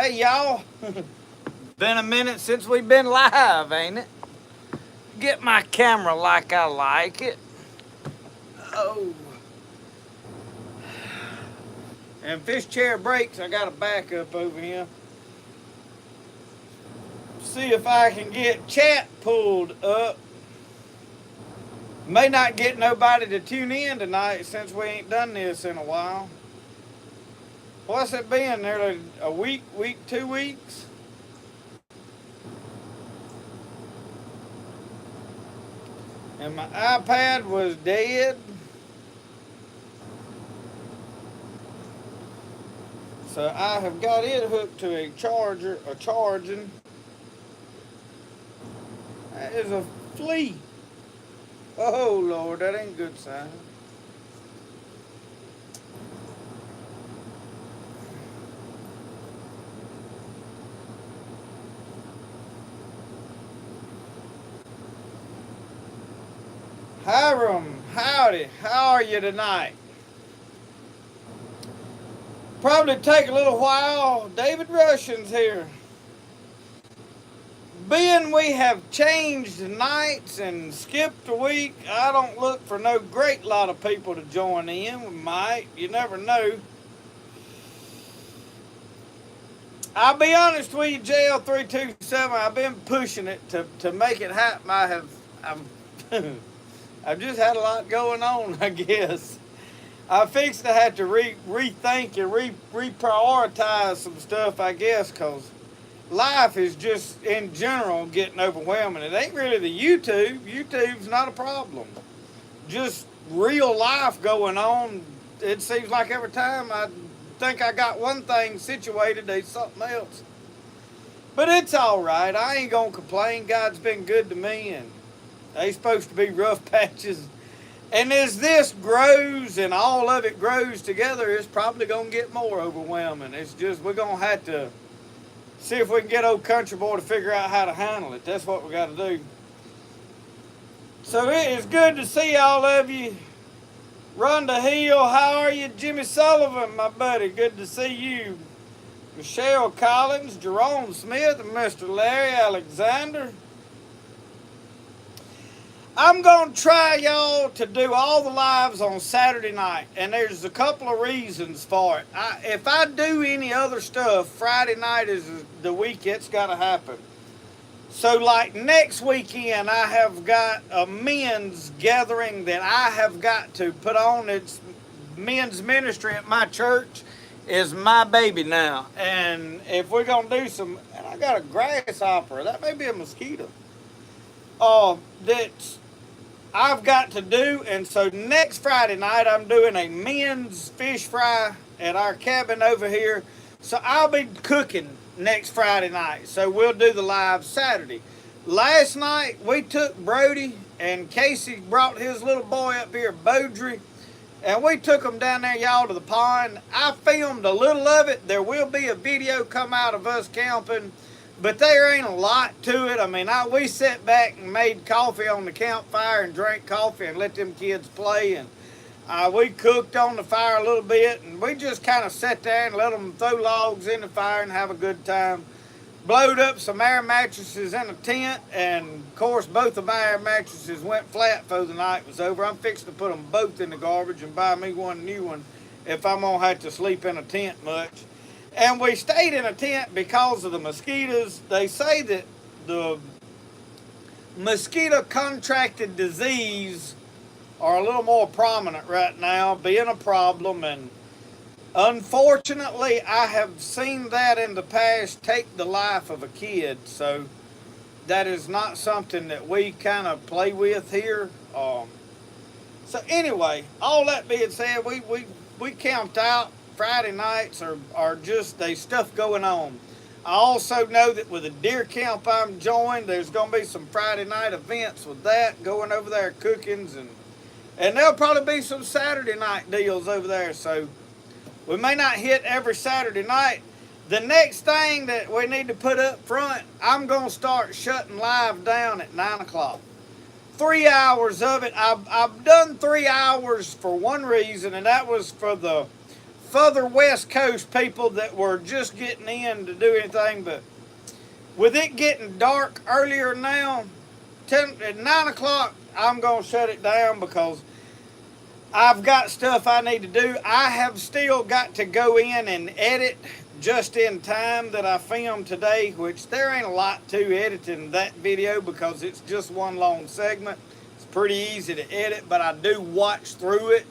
Hey y'all, been a minute since we've been live, ain't it? Get my camera like I like it. Oh. And if this chair breaks, I got a backup over here. See if I can get chat pulled up. May not get nobody to tune in tonight since we ain't done this in a while. What's it been? Nearly a week, 2 weeks? And my iPad was dead. So I have got it hooked to a charging. That is a flea. Oh Lord, that ain't a good sign. Hiram, howdy, how are you tonight? Probably take a little while. David Russian's here. Being we have changed nights and skipped a week, I don't look for no great lot of people to join in. We might, you never know. I'll be honest with you, JL327, I've been pushing it to make it happen. I've just had a lot going on, I guess. I fixed to have to rethink and reprioritize some stuff, I guess, because life is just, in general, getting overwhelming. It ain't really the YouTube. YouTube's not a problem. Just real life going on. It seems like every time I think I got one thing situated, there's something else. But it's all right. I ain't going to complain. God's been good to me, and they supposed to be rough patches. And as this grows and all of it grows together, it's probably going to get more overwhelming. It's just, we're going to have to see if we can get old country boy to figure out how to handle it. That's what we got to do. So it is good to see all of you. Rhonda Hill, how are you? Jimmy Sullivan, my buddy, good to see you. Michelle Collins, Jerome Smith, and Mr. Larry Alexander. I'm going to try, y'all, to do all the lives on Saturday night, and there's a couple of reasons for it. If I do any other stuff, Friday night is the week it's got to happen. So, like next weekend, I have got a men's gathering that I have got to put on. It's men's ministry at my church is my baby now. And if we're going to do some, and I got a grasshopper, that may be a mosquito, that's I've got to do. And so next Friday night, I'm doing a men's fish fry at our cabin over here. So I'll be cooking next Friday night. So we'll do the live Saturday. Last night, we took Brody, and Casey brought his little boy up here, Bodry, and we took them down there, y'all, to the pond. I filmed a little of it. There will be a video come out of us camping, but there ain't a lot to it. I mean, we sat back and made coffee on the campfire and drank coffee and let them kids play. And we cooked on the fire a little bit. And we just kind of sat there and let them throw logs in the fire and have a good time. Blowed up some air mattresses in a tent. And, of course, both of my air mattresses went flat before the night was over. I'm fixing to put them both in the garbage and buy me one new one if I'm going to have to sleep in a tent much. And we stayed in a tent because of the mosquitoes. They say that the mosquito contracted disease are a little more prominent right now, being a problem. And unfortunately, I have seen that in the past take the life of a kid. So that is not something that we kind of play with here. So anyway, all that being said, we camped out. Friday nights are just, there's stuff going on. I also know that with the deer camp I'm joined, there's going to be some Friday night events with that, going over there cookings, and there'll probably be some Saturday night deals over there. So we may not hit every Saturday night. The next thing that we need to put up front, I'm going to start shutting live down at 9 o'clock. 3 hours of it. I've done 3 hours for one reason, and that was for the further west coast people that were just getting in to do anything. But with it getting dark earlier now, at 9 o'clock, I'm going to shut it down because I've got stuff I need to do. I have still got to go in and edit just in time that I filmed today, which there ain't a lot to editing that video because it's just one long segment. It's pretty easy to edit, but I do watch through it,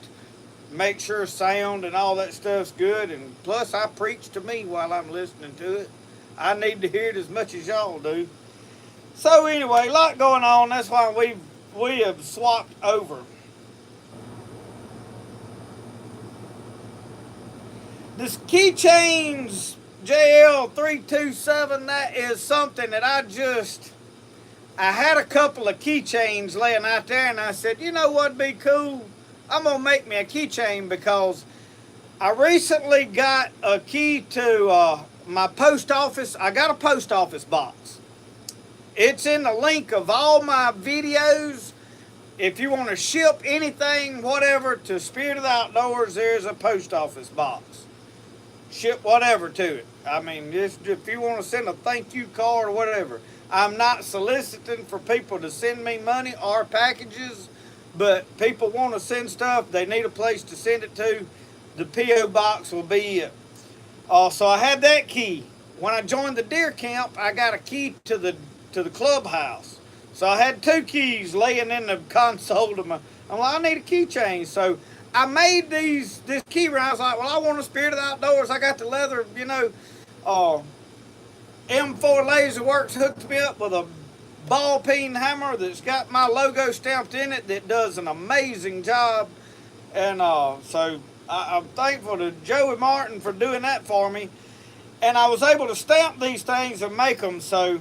make sure sound and all that stuff's good, and plus I preach to me while I'm listening to it. I need to hear it as much as y'all do. So anyway, a lot going on. That's why we have swapped over. This keychains JL327, that is something that I had a couple of keychains laying out there, and I said, you know what'd be cool? I'm gonna make me a keychain because I recently got a key to my post office. I got a post office box. It's in the link of all my videos. If you want to ship anything, whatever, to Spirit of the Outdoors, there's a post office box. Ship whatever to it. I mean, just if you want to send a thank you card or whatever. I'm not soliciting for people to send me money or packages, but people want to send stuff. They need a place to send it to. The P.O. box will be it. So I had that key. When I joined the deer camp, I got a key to the clubhouse. So I had two keys laying in the console to my. I'm like, I need a keychain. So I made this key ring. I was like, well, I want a Spirit of the Outdoors. I got the leather, M4 Laser Works hooked me up with a ball peen hammer that's got my logo stamped in it that does an amazing job. And so I'm thankful to Joey Martin for doing that for me. And I was able to stamp these things and make them. So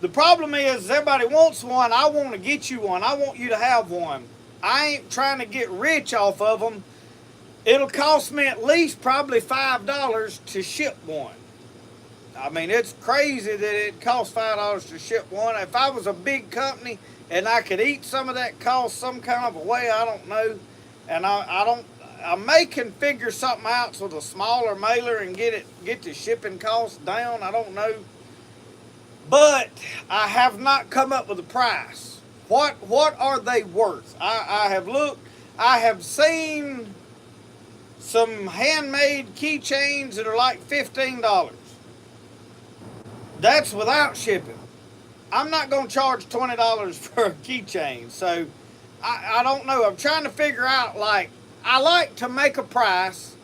the problem is everybody wants one. I want to get you one. I want you to have one. I ain't trying to get rich off of them. It'll cost me at least probably $5 to ship one. I mean, it's crazy that it costs $5 to ship one. If I was a big company and I could eat some of that cost some kind of a way, I don't know. And I may can figure something out with a smaller mailer and get the shipping costs down. I don't know. But I have not come up with a price. What are they worth? I have looked. I have seen some handmade keychains that are like $15. That's without shipping. I'm not going to charge $20 for a keychain. So I don't know. I'm trying to figure out, I like to make a price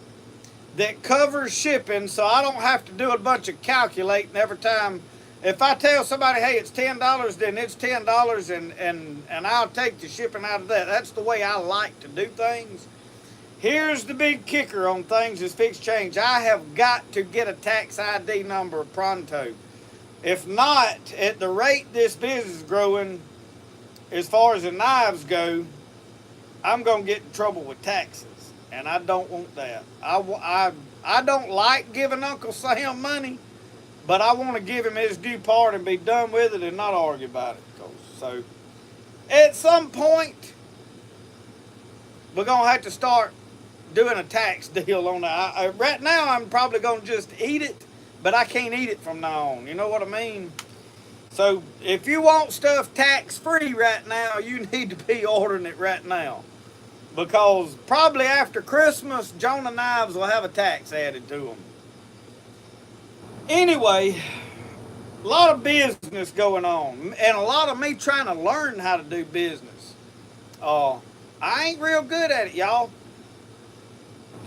that covers shipping so I don't have to do a bunch of calculating every time. If I tell somebody, hey, it's $10, then it's $10 and I'll take the shipping out of that. That's the way I like to do things. Here's the big kicker on things is fixed change. I have got to get a tax ID number pronto. If not, at the rate this business is growing, as far as the knives go, I'm going to get in trouble with taxes. And I don't want that. I don't like giving Uncle Sam money. But I want to give him his due part and be done with it and not argue about it. So, at some point, we're going to have to start doing a tax deal on that. Right now, I'm probably going to just eat it, but I can't eat it from now on. You know what I mean? So, if you want stuff tax-free right now, you need to be ordering it right now. Because probably after Christmas, Jonah knives will have a tax added to them. Anyway, a lot of business going on, and a lot of me trying to learn how to do business. I ain't real good at it, y'all.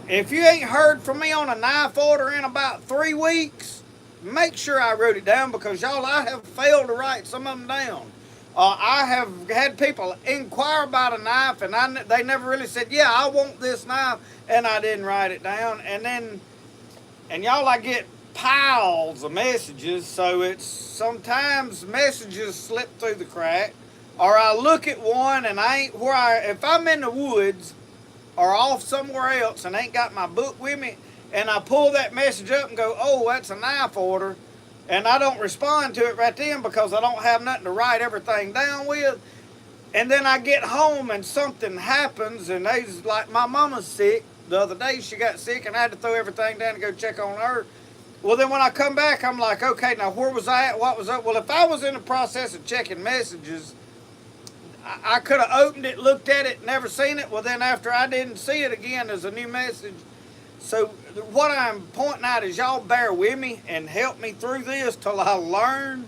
If you ain't heard from me on a knife order in about 3 weeks, make sure I wrote it down because, y'all, I have failed to write some of them down. I have had people inquire about a knife, and they never really said, yeah, I want this knife, and I didn't write it down. And y'all, I get piles of messages, so it's sometimes messages slip through the crack, or I look at one and if I'm in the woods or off somewhere else and ain't got my book with me, and I pull that message up and go, oh, that's a knife order, and I don't respond to it right then because I don't have nothing to write everything down with, and then I get home and something happens, and they's like, my mama's sick, the other day. She got sick and I had to throw everything down and go check on her. Well, then when I come back, I'm like, okay, now where was I at? What was up? Well, if I was in the process of checking messages, I could have opened it, looked at it, never seen it. Well, then after I didn't see it again, there's a new message. So what I'm pointing out is y'all bear with me and help me through this till I learn,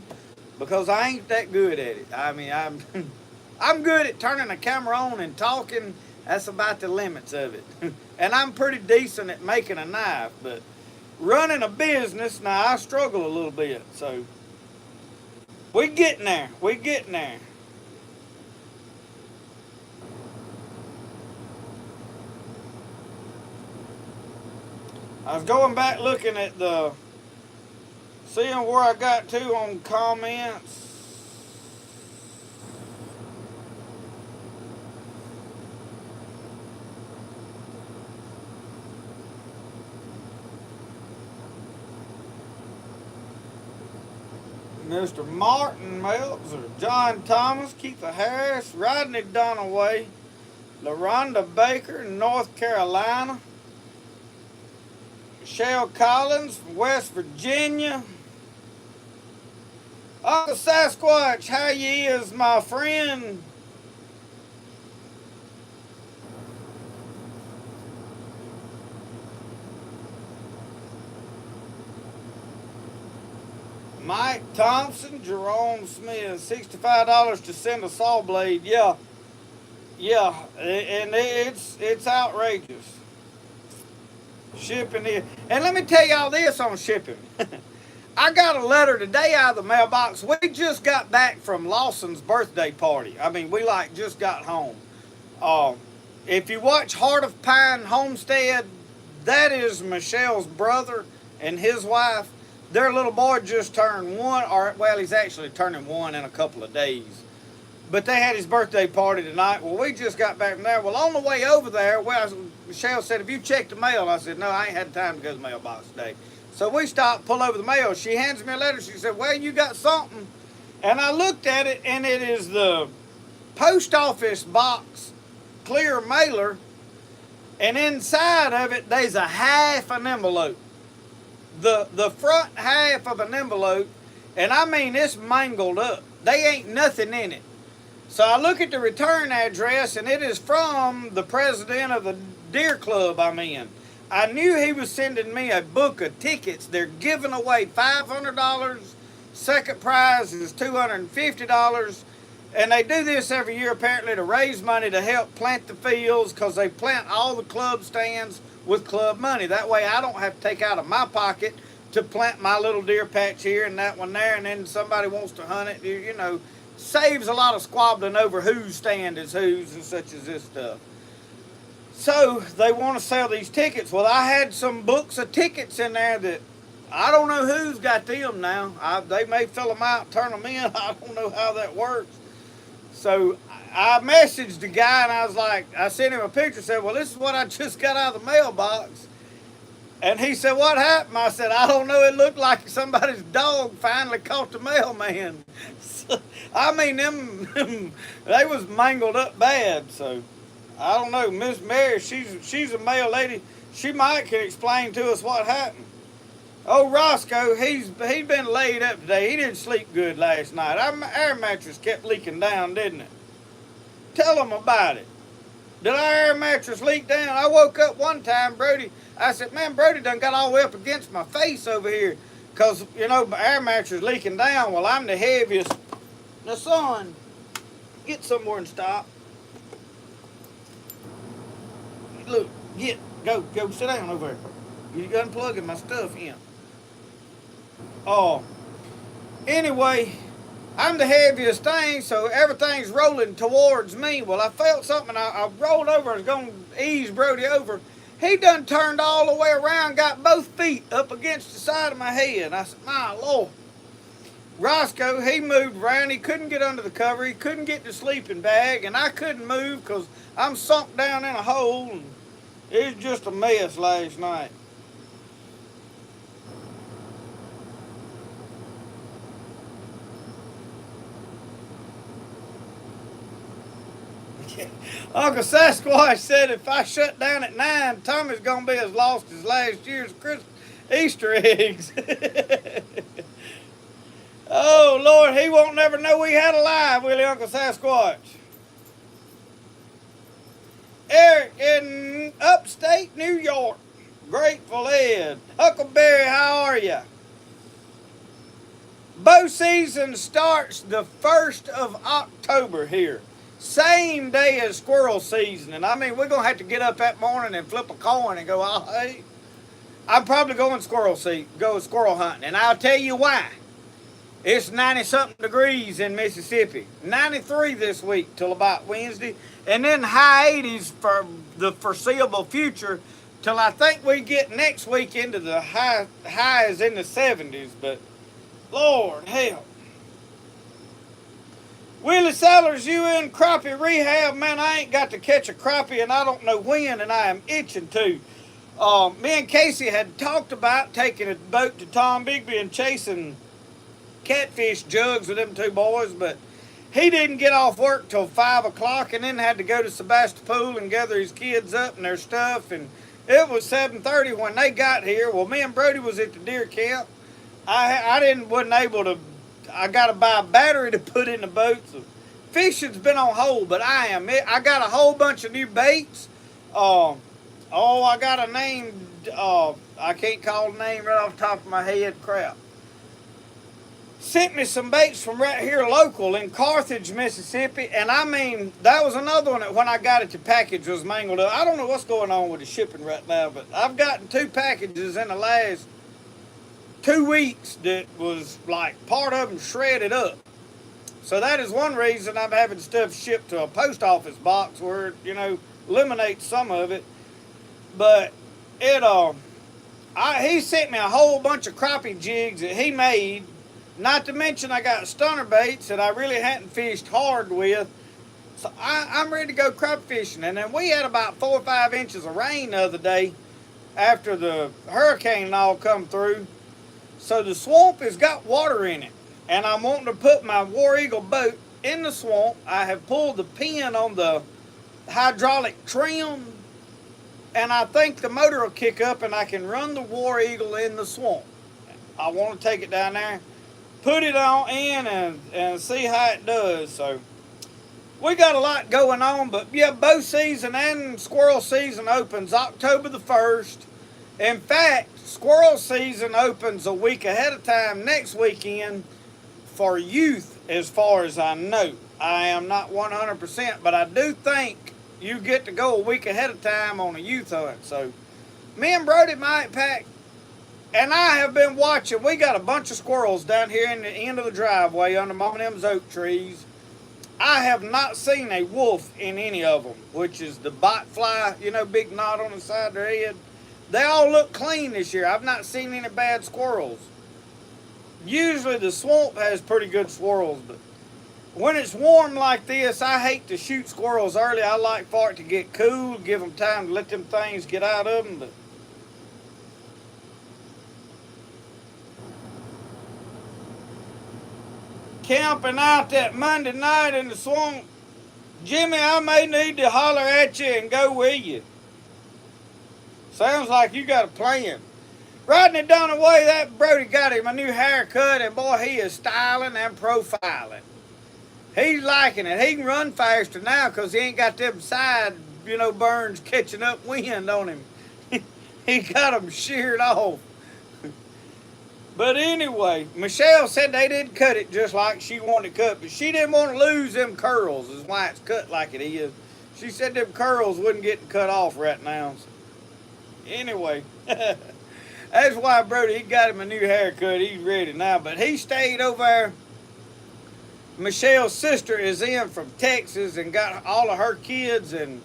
because I ain't that good at it. I mean, I'm I'm good at turning the camera on and talking. That's about the limits of it. And I'm pretty decent at making a knife, but running a business, now I struggle a little bit. So we getting there. We getting there. I was going back looking at seeing where I got to on comments. Mr. Martin Meltzer, John Thomas, Keitha Harris, Rodney Dunaway, LaRonda Baker, North Carolina, Michelle Collins from West Virginia. Uncle Sasquatch, how ye is, my friend? Mike Thompson, Jerome Smith, $65 to send a saw blade. Yeah, and it's outrageous. Shipping it. And let me tell y'all this on shipping. I got a letter today out of the mailbox. We just got back from Lawson's birthday party. I mean, we like just got home. If you watch Heart of Pine Homestead, that is Michelle's brother and his wife. Their little boy just turned one, or well, he's actually turning one in a couple of days. But they had his birthday party tonight. Well, we just got back from there. Well, on the way over there, Michelle said, have you checked the mail? I said, no, I ain't had time to go to the mailbox today. So we stopped, pull over the mail. She hands me a letter. She said, well, you got something. And I looked at it, and it is the post office box clear mailer. And inside of it, there's a half an envelope. The front half of an envelope, and I mean it's mangled up. They ain't nothing in it. So I look at the return address, and it is from the president of the deer club I'm in. I knew he was sending me a book of tickets. They're giving away $500. Second prize is $250. And they do this every year apparently to raise money to help plant the fields, because they plant all the club stands with club money. That way I don't have to take out of my pocket to plant my little deer patch here and that one there, and then somebody wants to hunt it. You know, saves a lot of squabbling over whose stand is whose and such as this stuff. So they want to sell these tickets. Well, I had some books of tickets in there that I don't know who's got them now. They may fill them out, turn them in. I don't know how that works. So I messaged the guy, and I was like, I sent him a picture, said, well, this is what I just got out of the mailbox. And he said, what happened? I said, I don't know. It looked like somebody's dog finally caught the mailman. So, I mean, they was mangled up bad. So I don't know. Miss Mary, she's a mail lady. She might can explain to us what happened. Oh, Roscoe, he's been laid up today. He didn't sleep good last night. Our air mattress kept leaking down, didn't it? Tell him about it. Did our air mattress leak down? I woke up one time, Brody. I said, man, Brody done got all the way up against my face over here. Because, you know, my air mattress leaking down. Well, I'm the heaviest. Now, son, get somewhere and stop. Look, go sit down over there. You unplugging my stuff in. Oh, anyway, I'm the heaviest thing, so everything's rolling towards me. Well, I felt something. I rolled over. I was going to ease Brody over. He done turned all the way around, got both feet up against the side of my head. I said, my Lord. Roscoe, he moved around. He couldn't get under the cover. He couldn't get the sleeping bag, and I couldn't move because I'm sunk down in a hole. And it was just a mess last night. Uncle Sasquatch said if I shut down at 9, Tommy's going to be as lost as last year's Easter eggs. Oh, Lord, he won't never know we had a live, will he, Uncle Sasquatch? Eric in upstate New York. Grateful Ed. Huckleberry, how are you? Bow season starts the 1st of October here. Same day as squirrel season. And I mean, we're going to have to get up that morning and flip a coin and go, oh, hey, I'm probably going squirrel hunting. And I'll tell you why. It's 90-something degrees in Mississippi. 93 this week till about Wednesday. And then high 80s for the foreseeable future till I think we get next week into the highs in the 70s. But Lord help. Willie Sellers, you in crappie rehab? Man, I ain't got to catch a crappie and I don't know when, and I am itching to. Me and Casey had talked about taking a boat to Tom Bigby and chasing catfish jugs with them 2 boys, but he didn't get off work till 5 o'clock and then had to go to Sebastopol and gather his kids up and their stuff, and it was 7:30 when they got here. Well, me and Brody was at the deer camp. Wasn't able to. I got to buy a battery to put in the boat. So fishing's been on hold, but I got a whole bunch of new baits. I got a name. I can't call the name right off the top of my head. Crap. Sent me some baits from right here local in Carthage, Mississippi. And I mean, that was another one that when I got it, the package was mangled up. I don't know what's going on with the shipping right now, but I've gotten 2 packages in the last 2 weeks that was like part of them shredded up. So that is one reason I'm having stuff shipped to a post office box where it, eliminates some of it. But he sent me a whole bunch of crappie jigs that he made. Not to mention I got stunner baits that I really hadn't fished hard with. So I'm ready to go crappie fishing. And then we had about 4 or 5 inches of rain the other day after the hurricane and all come through. So the swamp has got water in it. And I'm wanting to put my War Eagle boat in the swamp. I have pulled the pin on the hydraulic trim. And I think the motor will kick up and I can run the War Eagle in the swamp. I want to take it down there, put it on in and see how it does. So we got a lot going on, but yeah, bow season and squirrel season opens October the 1st. In fact, squirrel season opens a week ahead of time next weekend for youth, as far as I know. I am not 100%, but I do think you get to go a week ahead of time on a youth hunt. So me and Brody might pack. And I have been watching. We got a bunch of squirrels down here in the end of the driveway under one of them oak trees. I have not seen a wolf in any of them, which is the bot fly, big knot on the side of their head. They all look clean this year. I've not seen any bad squirrels. Usually the swamp has pretty good squirrels, but when it's warm like this, I hate to shoot squirrels early. I like for it to get cool, give them time to let them things get out of them, but camping out that Monday night in the swamp. Jimmy, I may need to holler at you and go with you. Sounds like you got a plan. Riding it down the way, that Brody got him a new haircut, and boy, he is styling and profiling. He's liking it. He can run faster now because he ain't got them side, burns catching up wind on him. He got them sheared off. But anyway, Michelle said they didn't cut it just like she wanted to cut, but she didn't want to lose them curls, is why it's cut like it is. She said them curls wouldn't get cut off right now. So anyway, that's why Brody, he got him a new haircut. He's ready now, but he stayed over there. Michelle's sister is in from Texas and got all of her kids, and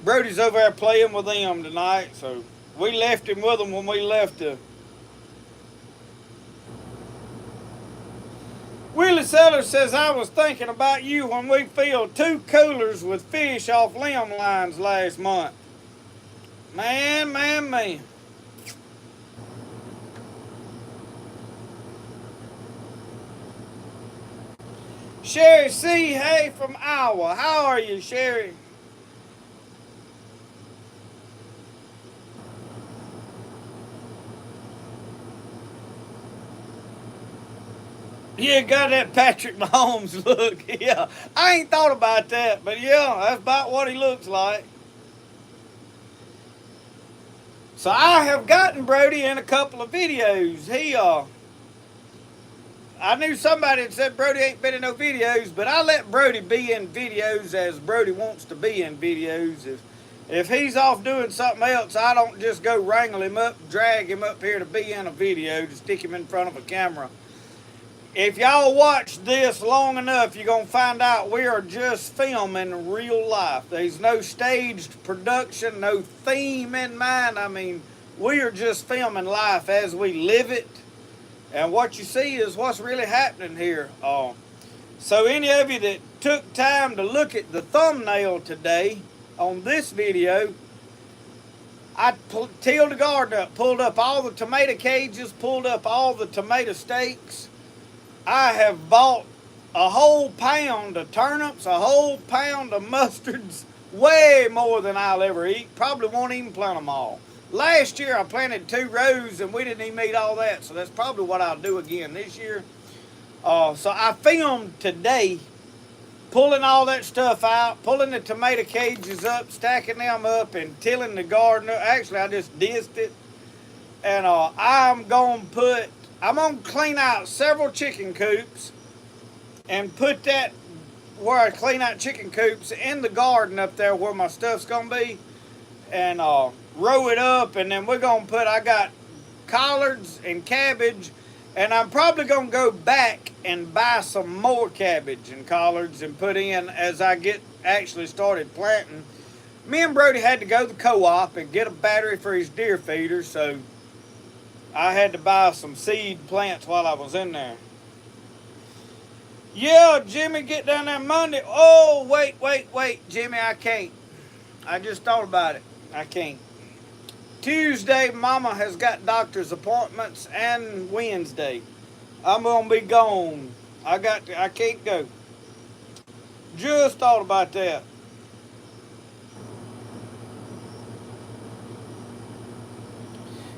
Brody's over there playing with them tonight. So we left him with them when we left Willie Sellers says, I was thinking about you when we filled 2 coolers with fish off limb lines last month. Man. Sherry C. Hay from Iowa. How are you, Sherry? Yeah, got that Patrick Mahomes look. Yeah, I ain't thought about that, but yeah, that's about what he looks like. So I have gotten Brody in a couple of videos. I knew somebody had said Brody ain't been in no videos, but I let Brody be in videos as Brody wants to be in videos. If he's off doing something else, I don't just go wrangle him up, drag him up here to be in a video, to stick him in front of a camera. If y'all watch this long enough, you're going to find out we are just filming real life. There's no staged production, no theme in mind. I mean, we are just filming life as we live it. And what you see is what's really happening here. So any of you that took time to look at the thumbnail today on this video, I tilled the garden up, pulled up all the tomato cages, pulled up all the tomato stakes. I have bought a whole pound of turnips, a whole pound of mustards, way more than I'll ever eat. Probably won't even plant them all. Last year I planted 2 rows and we didn't even eat all that, so that's probably what I'll do again this year. So I filmed today pulling all that stuff out, pulling the tomato cages up, stacking them up, and tilling the garden up. Actually, I just dissed it. And I'm going to clean out several chicken coops and put that where I clean out chicken coops in the garden up there where my stuff's going to be. And row it up, and then I got collards and cabbage, and I'm probably going to go back and buy some more cabbage and collards and put in as I get actually started planting. Me and Brody had to go to the co-op and get a battery for his deer feeder, so I had to buy some seed plants while I was in there. Yeah, Jimmy, get down there Monday. Oh, wait, Jimmy, I can't. I just thought about it. I can't. Tuesday, Mama has got doctor's appointments, and Wednesday. I'm gonna be gone. I can't go. Just thought about that.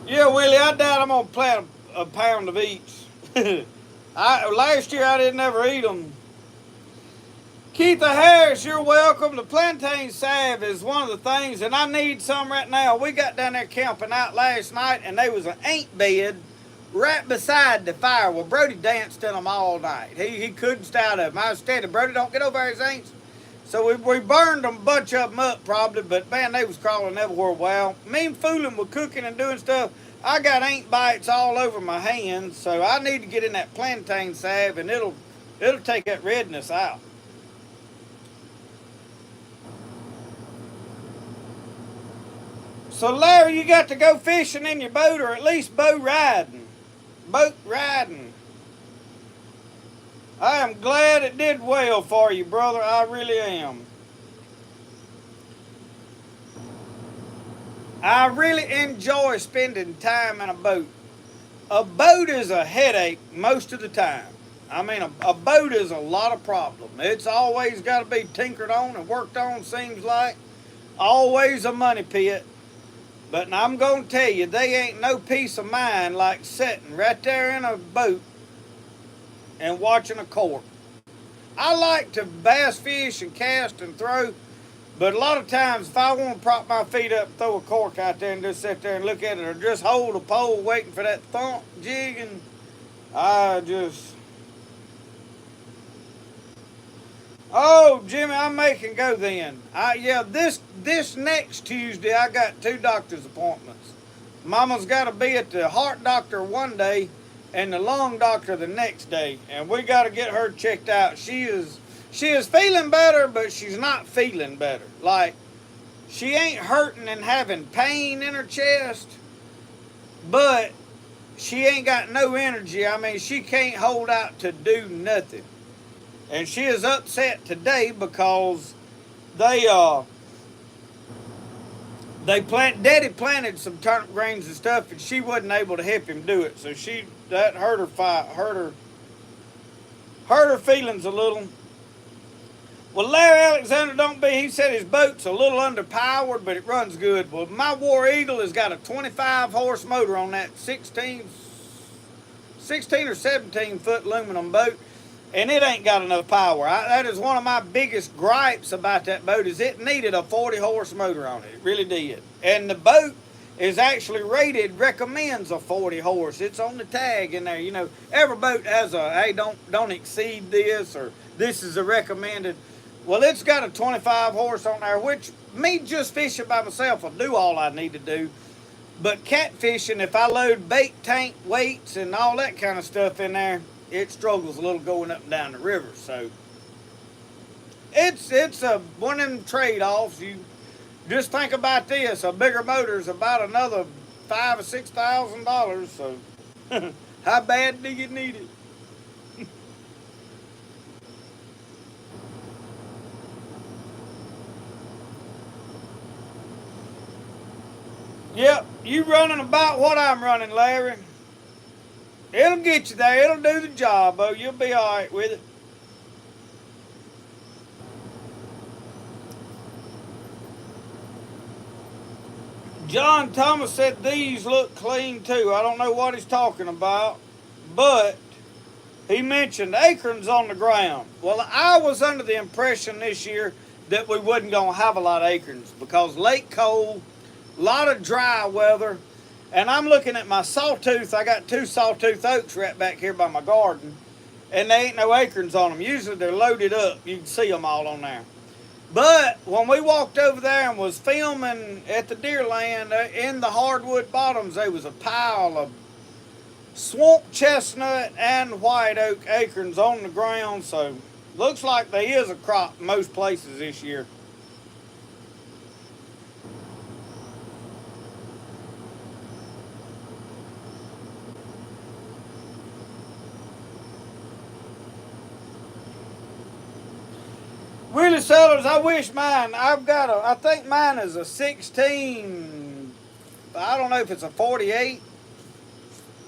Yeah, Willie, I doubt I'm gonna plant a pound of each. Last year I didn't ever eat them. Keitha Harris, you're welcome. The plantain salve is one of the things, and I need some right now. We got down there camping out last night, and there was an ant bed right beside the fire. Well, Brody danced in them all night. He couldn't stay out of them. I was standing, Brody, don't get over there, his ants. So we burned a bunch of them up probably, but man, they was crawling everywhere. Well, me and fooling with cooking and doing stuff, I got ant bites all over my hands, so I need to get in that plantain salve, and it'll take that redness out. So, Larry, you got to go fishing in your boat, or at least boat riding. Boat riding. I am glad it did well for you, brother. I really am. I really enjoy spending time in a boat. A boat is a headache most of the time. I mean, a boat is a lot of problem. It's always got to be tinkered on and worked on, seems like. Always a money pit. But I'm going to tell you, they ain't no peace of mind like sitting right there in a boat and watching a cork. I like to bass fish and cast and throw, but a lot of times if I want to prop my feet up and throw a cork out there and just sit there and look at it, or just hold a pole waiting for that thump jig, and I just... Oh, Jimmy, I may can go then. This next Tuesday, I got 2 doctor's appointments. Mama's got to be at the heart doctor one day and the lung doctor the next day, and we got to get her checked out. She is feeling better, but she's not feeling better. Like, she ain't hurting and having pain in her chest, but she ain't got no energy. I mean, she can't hold out to do nothing. And she is upset today because Daddy planted some turnip greens and stuff, and she wasn't able to help him do it. So that hurt her feelings a little. Well, Larry Alexander he said his boat's a little underpowered, but it runs good. Well, my War Eagle has got a 25 horse motor on that 16 16 or 17 foot aluminum boat, and it ain't got enough power. That is one of my biggest gripes about that boat, is it needed a 40 horse motor on it. It really did. And the boat is actually rated, recommends a 40 horse. It's on the tag in there. You know, every boat has a, hey, don't exceed this, or this is a recommended. Well, it's got a 25 horse on there, which me just fishing by myself will do all I need to do. But catfishing, if I load bait tank weights and all that kind of stuff in there, it struggles a little going up and down the river. So it's a one of them trade-offs. You just think about this: a bigger motor is about another $5,000 or $6,000. So how bad do you need it? Yep, you running about what I'm running, Larry. It'll get you there. It'll do the job, though. You'll be all right with it. John Thomas said these look clean, too. I don't know what he's talking about, but he mentioned acorns on the ground. Well, I was under the impression this year that we wasn't going to have a lot of acorns because late cold, a lot of dry weather, and I'm looking at my sawtooth. I got 2 sawtooth oaks right back here by my garden, and there ain't no acorns on them. Usually they're loaded up. You can see them all on there. But when we walked over there and was filming at the deer land, in the hardwood bottoms, there was a pile of swamp chestnut and white oak acorns on the ground. So looks like there is a crop most places this year. Willie Sellers, I wish mine, I think mine is a 16, I don't know if it's a 48.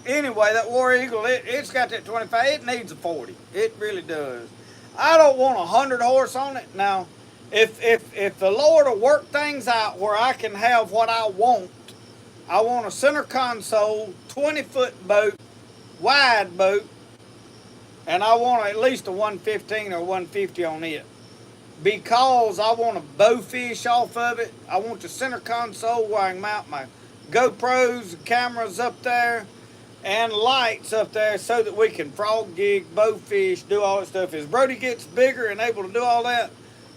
Anyway, that War Eagle, it's got that 25, it needs a 40. It really does. I don't want a 100 horse on it. Now, if the Lord will work things out where I can have what I want a center console, 20-foot boat, wide boat, and I want at least a 115 or 150 on it. Because I want to bow fish off of it. I want the center console where I can mount my GoPros, cameras up there, and lights up there so that we can frog gig, bow fish, do all that stuff. As Brody gets bigger and able to do all that,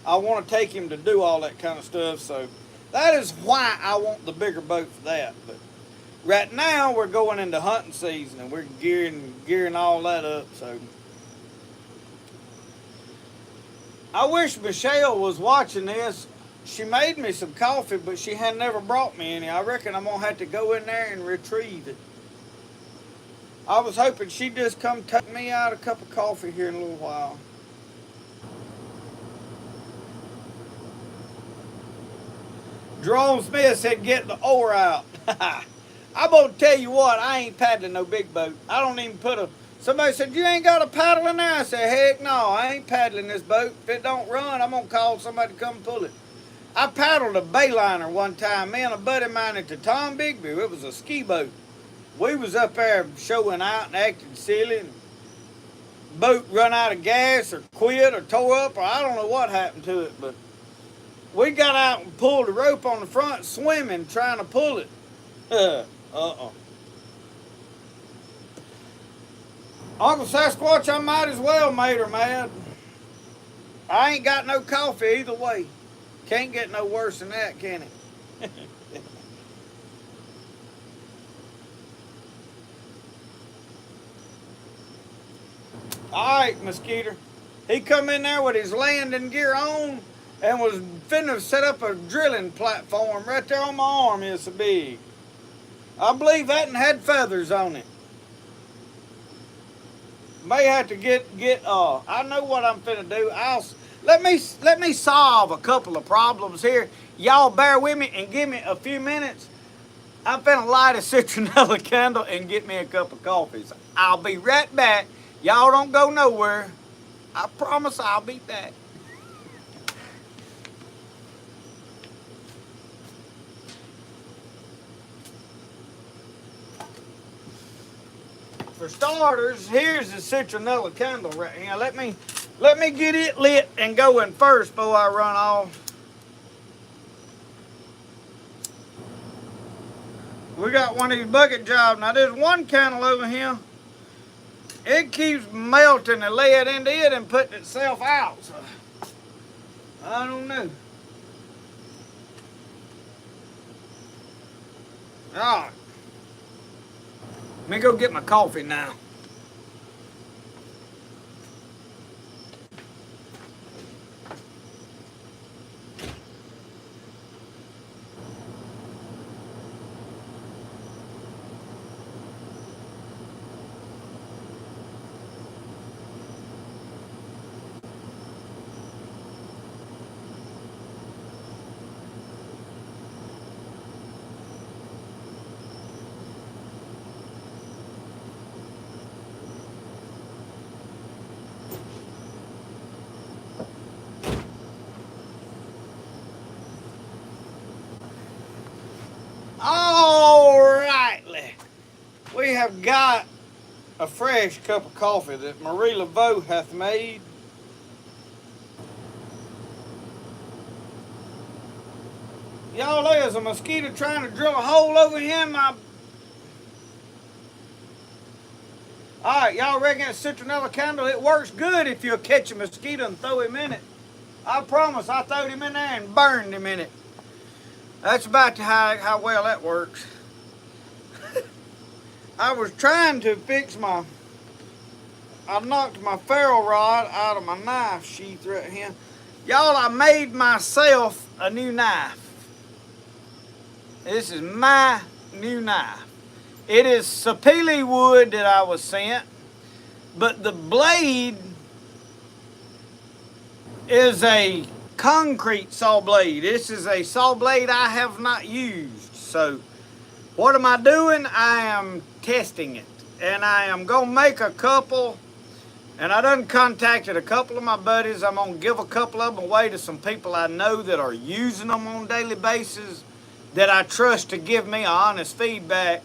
I want to take him to do all that kind of stuff. So that is why I want the bigger boat for that. But right now we're going into hunting season and we're gearing all that up. So I wish Michelle was watching this. She made me some coffee, but she had never brought me any. I reckon I'm going to have to go in there and retrieve it. I was hoping she'd just come take me out a cup of coffee here in a little while. Jerome Smith said, get the oar out. I'm going to tell you what, I ain't paddling no big boat. I don't even put a... Somebody said, you ain't got a paddle in there? I said, heck no, I ain't paddling this boat. If it don't run, I'm going to call somebody to come pull it. I paddled a bayliner one time. Me and a buddy of mine at the Tom Bigby. It was a ski boat. We was up there showing out and acting silly. And boat run out of gas or quit or tore up or I don't know what happened to it. But we got out and pulled the rope on the front swimming trying to pull it. Uncle Sasquatch, I might as well made her mad. I ain't got no coffee either way. Can't get no worse than that, can it? All right, Mosquito. He come in there with his landing gear on and was finna set up a drilling platform right there on my arm. It's so big. I believe that and had feathers on it. May have to get I know what I'm finna do. Let me solve a couple of problems here. Y'all bear with me and give me a few minutes. I'm finna light a citronella candle and get me a cup of coffee. So I'll be right back. Y'all don't go nowhere. I promise I'll be back. for starters, here's the citronella candle right here. Let me get it lit and going first before I run off. We got one of these bucket jobs. Now there's one candle over here. It keeps melting the lead into it and putting itself out. So I don't know. All right. Let me go get my coffee now. Alrightly, we have got a fresh cup of coffee that Marie Laveau hath made. Y'all, there's a mosquito trying to drill a hole over here in my... Alright, y'all reckon that citronella candle, it works good if you'll catch a mosquito and throw him in it. I promise, I throwed him in there and burned him in it. That's about how well that works. I was trying to fix I knocked my ferro rod out of my knife sheath right here. Y'all, I made myself a new knife. This is my new knife. It is sapele wood that I was sent, but the blade is a concrete saw blade. This is a saw blade I have not used. So what am I doing? I am testing it, and I am gonna make a couple, and I done contacted a couple of my buddies. I'm gonna give a couple of them away to some people I know that are using them on a daily basis, that I trust to give me honest feedback.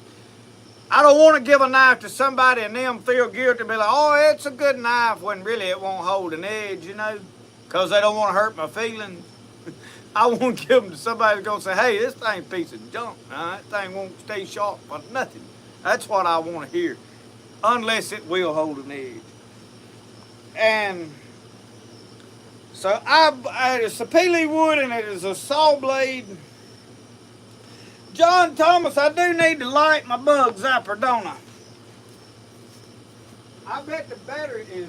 I don't want to give a knife to somebody and them feel guilty, be like, oh, it's a good knife, when really it won't hold an edge, you know, because they don't want to hurt my feelings. I won't give them to somebody that's going to say, hey, this thing's a piece of junk. That thing won't stay sharp for nothing. That's what I want to hear, unless it will hold an edge. And so it's a sapele wood, and it is a saw blade. John Thomas, I do need to light my bug zapper, don't I? I bet the battery is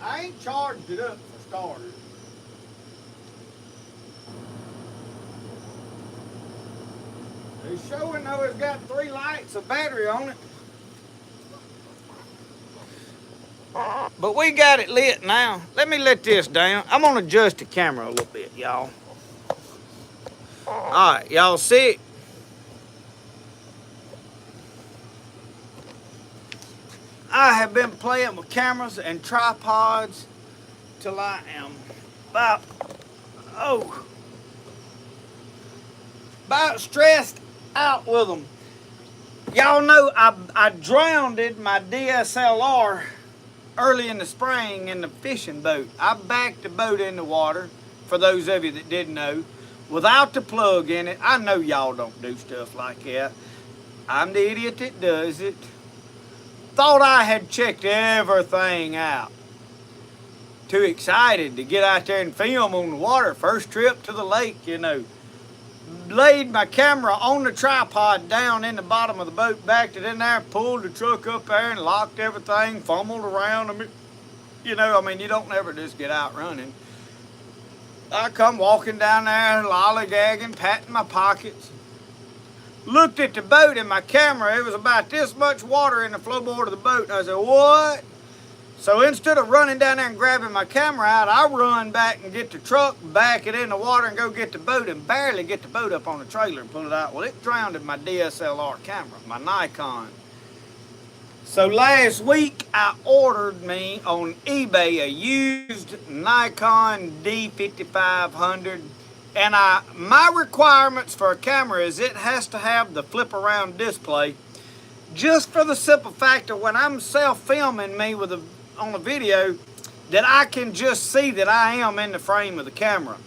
I ain't charged it up for starters. It's showing though it's got 3 lights of battery on it. But we got it lit now. Let me let this down. I'm gonna adjust the camera a little bit, y'all. Alright, y'all see it? I have been playing with cameras and tripods till I am about stressed out with them. Y'all know I drowned my DSLR early in the spring in the fishing boat. I backed the boat in the water, for those of you that didn't know, without the plug in it. I know y'all don't do stuff like that. I'm the idiot that does it. Thought I had checked everything out. Too excited to get out there and film on the water. First trip to the lake, you know. Laid my camera on the tripod down in the bottom of the boat, backed it in there, pulled the truck up there and locked everything, fumbled around. You know, I mean, you don't ever just get out running. I come walking down there, lollygagging, patting my pockets. Looked at the boat in my camera. It was about this much water in the floorboard of the boat. And I said, what? So instead of running down there and grabbing my camera out, I run back and get the truck, back it in the water and go get the boat, and barely get the boat up on the trailer and pull it out. Well, it drowned my DSLR camera, my Nikon. So last week, I ordered me on eBay a used Nikon D5500. And my requirements for a camera is it has to have the flip around display. just for the simple fact of when I'm self-filming me on a video, that I can just see that I am in the frame of the camera.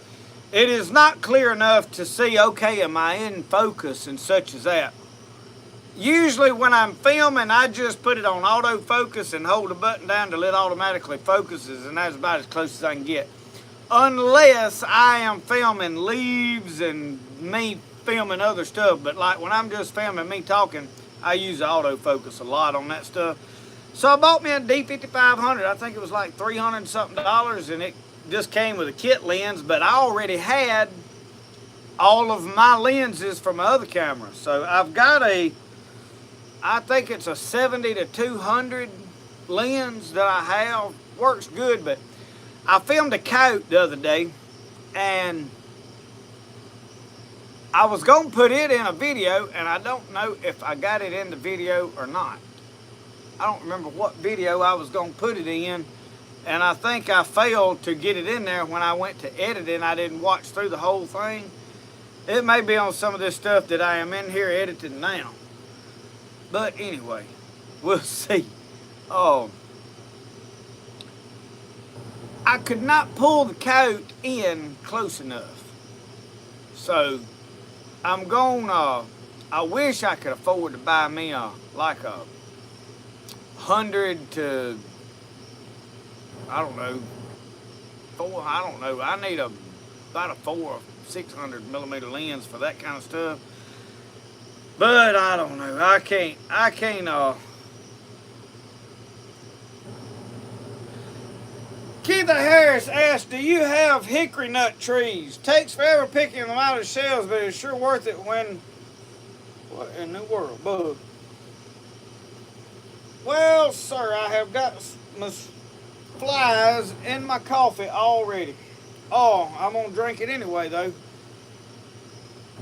It is not clear enough to see, okay, am I in focus and such as that. Usually when I'm filming, I just put it on autofocus and hold the button down till it automatically focuses, and that's about as close as I can get. Unless I am filming leaves and me filming other stuff, but like when I'm just filming me talking, I use autofocus a lot on that stuff. So I bought me a D5500. I think it was like $300 something, and it just came with a kit lens, but I already had all of my lenses from my other camera. So I've got I think it's a 70 to 200 lens that I have. Works good, but I filmed a coat the other day, and I was going to put it in a video, and I don't know if I got it in the video or not. I don't remember what video I was going to put it in, and I think I failed to get it in there when I went to edit it, and I didn't watch through the whole thing. It may be on some of this stuff that I am in here editing now. But anyway, we'll see. I could not pull the coat in close enough. So I'm going, I wish I could afford to buy me like a 100 to, I don't know, I need about a 400 or 600 millimeter lens for that kind of stuff. But I don't know, I can't, Keith Harris asked, do you have hickory nut trees? Takes forever picking them out of the shells, but it's sure worth it when, what in the world, bug? Well, sir, I have got flies in my coffee already. Oh, I'm gonna drink it anyway, though.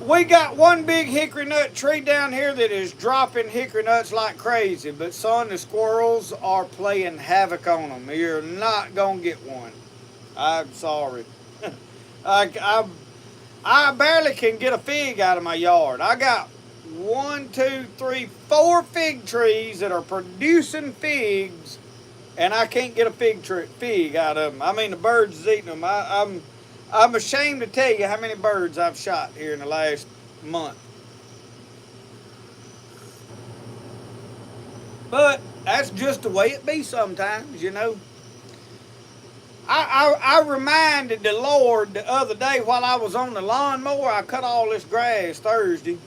We got one big hickory nut tree down here that is dropping hickory nuts like crazy, but son, the squirrels are playing havoc on them. You're not gonna get one. I'm sorry. I barely can get a fig out of my yard. I got 1, 2, 3, 4 fig trees that are producing figs, and I can't get a fig out of them. I mean, the birds is eating them. I'm ashamed to tell you how many birds I've shot here in the last month. But that's just the way it be sometimes, you know. I reminded the Lord the other day while I was on the lawnmower. I cut all this grass Thursday.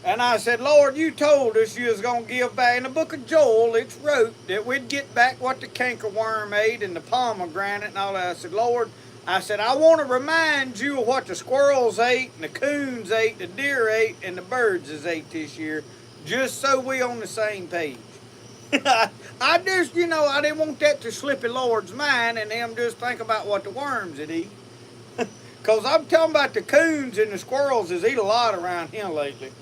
And I said, Lord, you told us you was going to give back. In the book of Joel, it's wrote that we'd get back what the cankerworm ate and the pomegranate and all that. I said, Lord, I want to remind you of what the squirrels ate and the coons ate, the deer ate, and the birds has ate this year, just so we on the same page. I just, you know, I didn't want that to slip in Lord's mind and them just think about what the worms would eat. Because I'm talking about the coons and the squirrels has eat a lot around here lately.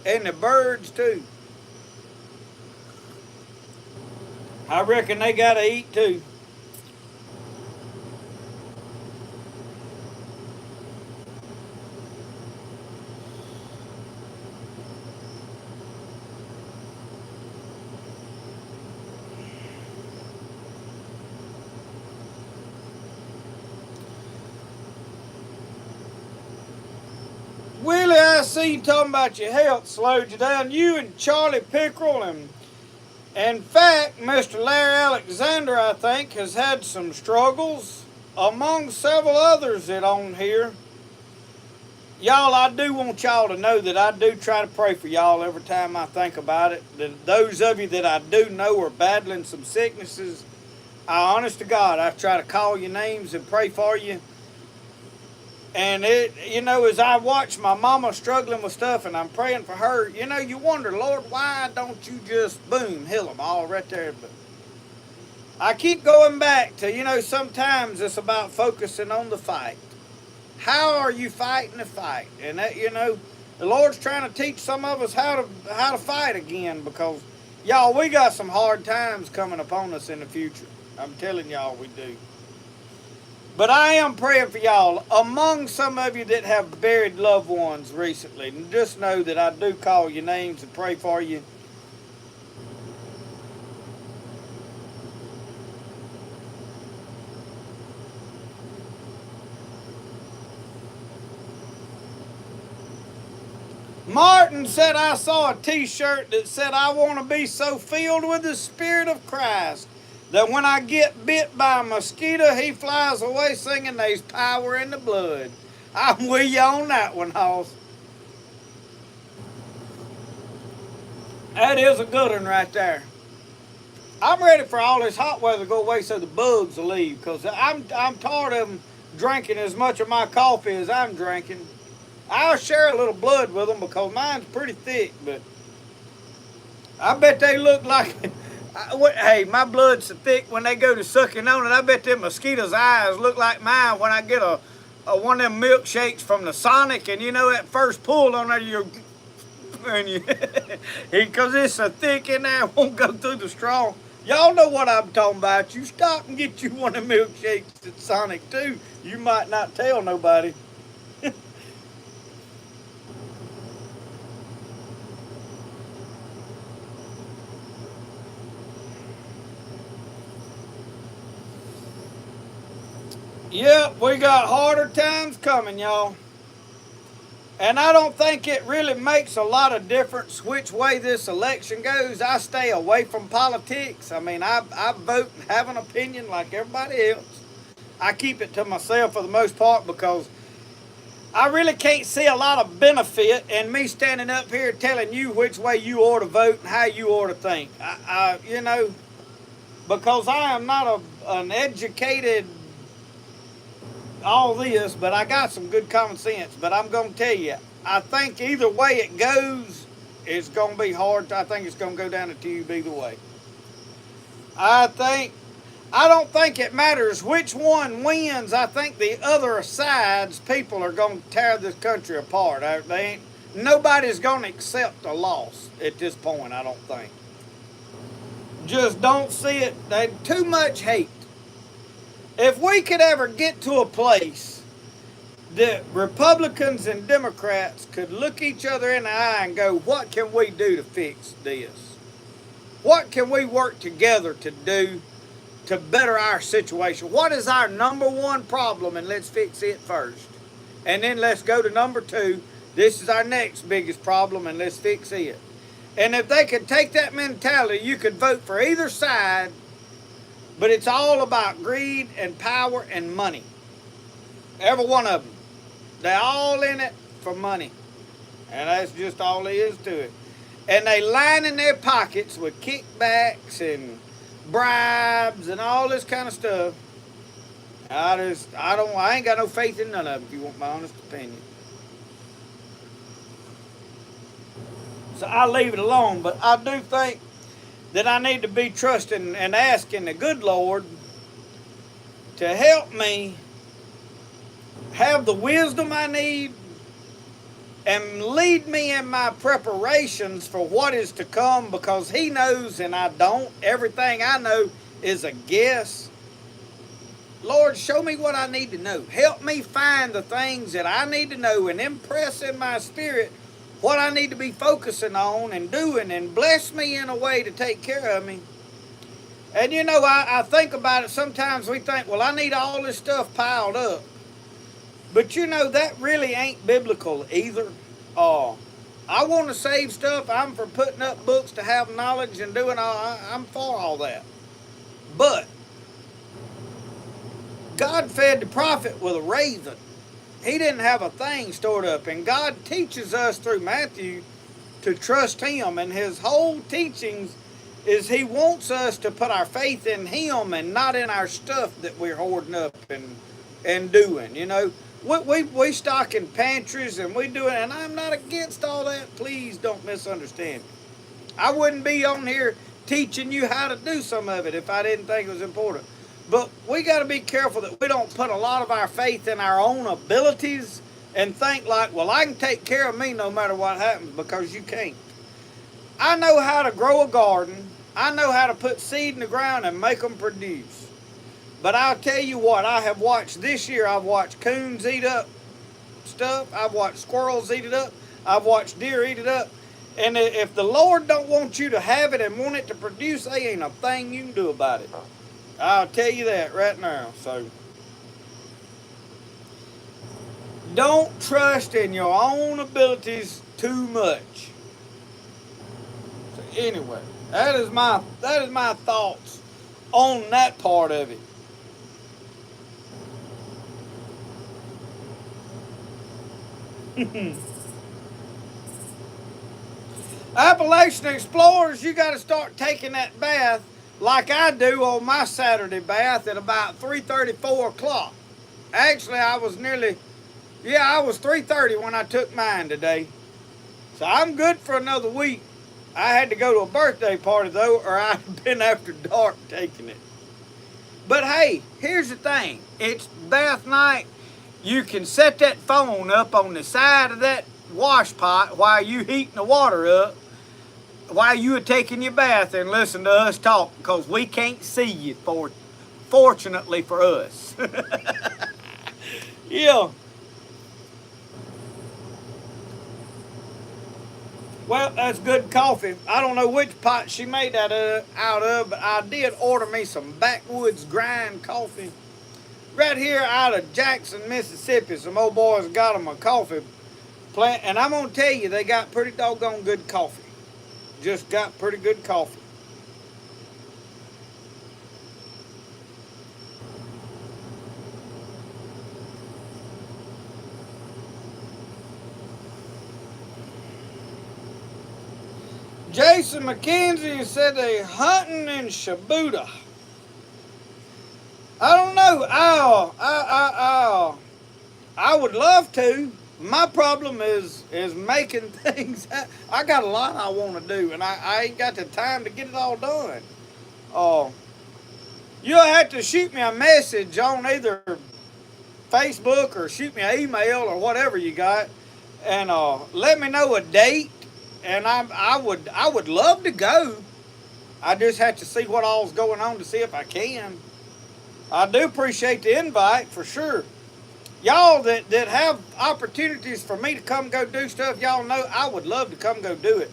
And the birds too. I reckon they got to eat too. Willie, I see you talking about your health slowed you down. You and Charlie Pickerel and in fact, Mr. Larry Alexander, I think, has had some struggles among several others that on here. Y'all, I do want y'all to know that I do try to pray for y'all every time I think about it. That those of you that I do know are battling some sicknesses, I honest to God, I try to call your names and pray for you. And it, you know, as I watch my mama struggling with stuff and I'm praying for her, you know, you wonder, Lord, why don't you just, boom, heal them all right there. But I keep going back to, you know, sometimes it's about focusing on the fight. How are you fighting the fight? And that, you know, the Lord's trying to teach some of us how to fight again, because, y'all, we got some hard times coming upon us in the future. I'm telling y'all we do. But I am praying for y'all. Among some of you that have buried loved ones recently, just know that I do call your names and pray for you. Martin said, I saw a t-shirt that said, I want to be so filled with the Spirit of Christ that when I get bit by a mosquito, he flies away singing, there's power in the blood. I'm with you on that one, Hoss. That is a good one right there. I'm ready for all this hot weather to go away so the bugs will leave, because I'm tired of them drinking as much of my coffee as I'm drinking. I'll share a little blood with them because mine's pretty thick, but I bet they look like, hey, my blood's so thick when they go to sucking on it, I bet them mosquitoes' eyes look like mine when I get a one of them milkshakes from the Sonic, and you know that first pull on there, you're, and you, because it's so thick in there, it won't go through the straw. Y'all know what I'm talking about. You stop and get you one of them milkshakes at Sonic too. You might not tell nobody. Yep, we got harder times coming, y'all. And I don't think it really makes a lot of difference which way this election goes. I stay away from politics. I mean, I vote and have an opinion like everybody else. I keep it to myself for the most part because I really can't see a lot of benefit in me standing up here telling you which way you ought to vote and how you ought to think. You know, because I am not an educated all this, but I got some good common sense. But I'm going to tell you, I think either way it goes, it's going to be hard. I think it's going to go down the tube either way. I don't think it matters which one wins. I think the other side's people are going to tear this country apart. Nobody's going to accept a loss at this point, I don't think. Just don't see it. There's too much hate. If we could ever get to a place that Republicans and Democrats could look each other in the eye and go, what can we do to fix this? What can we work together to do to better our situation? What is our number one problem, and let's fix it first. And then let's go to number two. This is our next biggest problem, and let's fix it. And if they could take that mentality, you could vote for either side. But it's all about greed and power and money. Every one of them. They're all in it for money. And that's just all there is to it. And they line in their pockets with kickbacks and bribes and all this kind of stuff. I ain't got no faith in none of them, if you want my honest opinion. So I'll leave it alone, but I do think that I need to be trusting and asking the good Lord to help me have the wisdom I need and lead me in my preparations for what is to come, because He knows and I don't. Everything I know is a guess. Lord, show me what I need to know. Help me find the things that I need to know and impress in my spirit what I need to be focusing on and doing, and bless me in a way to take care of me. And you know, I think about it, sometimes we think, well, I need all this stuff piled up. But you know, that really ain't biblical either. I want to save stuff. I'm for putting up books to have knowledge and doing all, I'm for all that. But God fed the prophet with a raven. He didn't have a thing stored up. And God teaches us through Matthew to trust Him. And His whole teachings is He wants us to put our faith in Him and not in our stuff that we're hoarding up and doing. You know, we stock in pantries and we do it. And I'm not against all that. Please don't misunderstand me. I wouldn't be on here teaching you how to do some of it if I didn't think it was important. But we got to be careful that we don't put a lot of our faith in our own abilities and think like, well, I can take care of me no matter what happens, because you can't. I know how to grow a garden. I know how to put seed in the ground and make them produce. But I'll tell you what, I have watched this year, I've watched coons eat up stuff. I've watched squirrels eat it up. I've watched deer eat it up. And if the Lord don't want you to have it and want it to produce, there ain't a thing you can do about it. I'll tell you that right now. So don't trust in your own abilities too much. So anyway, that is my thoughts on that part of it. Appalachian explorers, you got to start taking that bath like I do on my Saturday bath at about 3:30, 4 o'clock. Actually, I was 3:30 when I took mine today. So I'm good for another week. I had to go to a birthday party though, or I'd have been after dark taking it. But hey, here's the thing. It's bath night. You can set that phone up on the side of that wash pot while you heating the water up, while you are taking your bath, and listen to us talk, because we can't see you, fortunately for us. Yeah. Well, that's good coffee. I don't know which pot she made that out of, but I did order me some backwoods grind coffee. Right here out of Jackson, Mississippi, some old boys got them a coffee plant, and I'm going to tell you, they got pretty doggone good coffee. Just got pretty good coffee. Jason McKenzie said they hunting in Shibuya. I don't know. I would love to. My problem is making things. I got a lot I want to do, and I ain't got the time to get it all done. You'll have to shoot me a message on either Facebook or shoot me an email or whatever you got, and let me know a date. And I would love to go. I just have to see what all's going on to see if I can. I do appreciate the invite for sure. Y'all that have opportunities for me to come go do stuff, y'all know I would love to come go do it.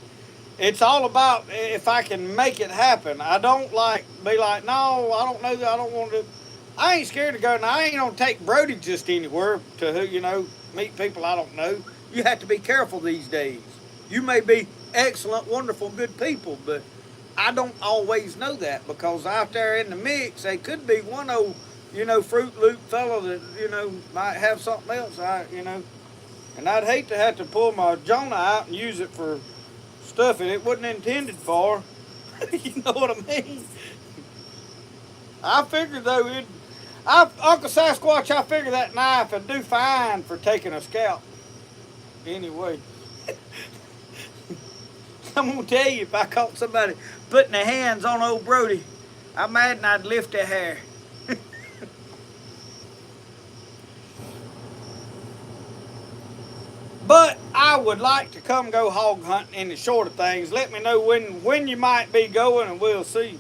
It's all about if I can make it happen. I don't be like, no, I don't know that, I don't want to. I ain't scared to go. Now, I ain't going to take Brody just anywhere to, meet people I don't know. You have to be careful these days. You may be excellent, wonderful, good people, but I don't always know that, because out there in the mix, they could be one old, Fruit Loop fellow that, might have something else, and I'd hate to have to pull my Jonah out and use it for stuff that it wasn't intended for. You know what I mean? I figured though, Uncle Sasquatch, I figure that knife would do fine for taking a scalp. Anyway. I'm going to tell you, if I caught somebody putting their hands on old Brody, I imagine I'd lift their hair. But I would like to come go hog hunting in the shorter things. Let me know when you might be going, and we'll see.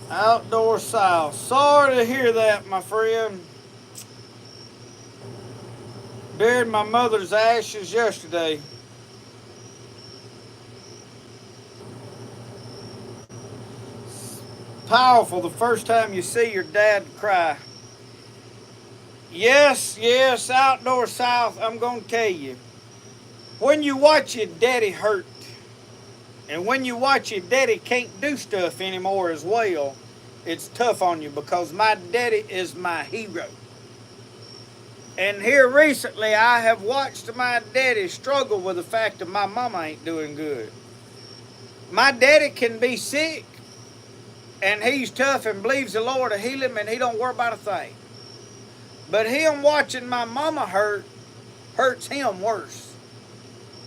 Outdoor South. Sorry to hear that, my friend. Buried my mother's ashes yesterday. Powerful the first time you see your dad cry. Yes, Outdoor South, I'm going to tell you. When you watch your daddy hurt, and when you watch your daddy can't do stuff anymore as well, it's tough on you, because my daddy is my hero. And here recently, I have watched my daddy struggle with the fact that my mama ain't doing good. My daddy can be sick, and he's tough and believes the Lord to heal him, and he don't worry about a thing. But him watching my mama hurt hurts him worse.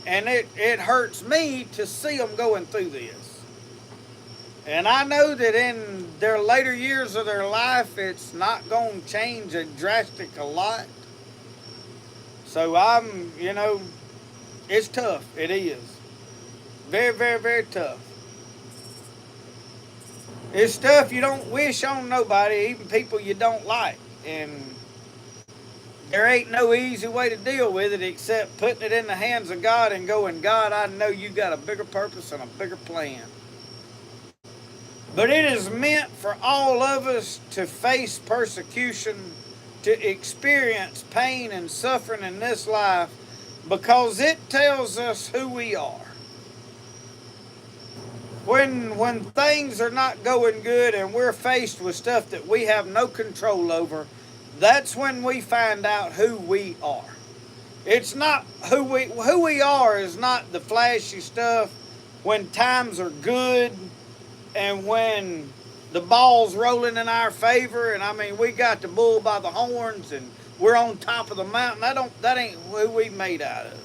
And it hurts me to see them going through this. And I know that in their later years of their life, it's not going to change a drastic a lot. So it's tough. It is. Very, very, very tough. It's stuff you don't wish on nobody, even people you don't like. And there ain't no easy way to deal with it except putting it in the hands of God and going, God, I know you got a bigger purpose and a bigger plan. But it is meant for all of us to face persecution to experience pain and suffering in this life because it tells us who we are. When things are not going good and we're faced with stuff that we have no control over, that's when we find out who we are. It's not who we are is not the flashy stuff when times are good and when the ball's rolling in our favor, and I mean we got the bull by the horns and we're on top of the mountain. That ain't who we made out of.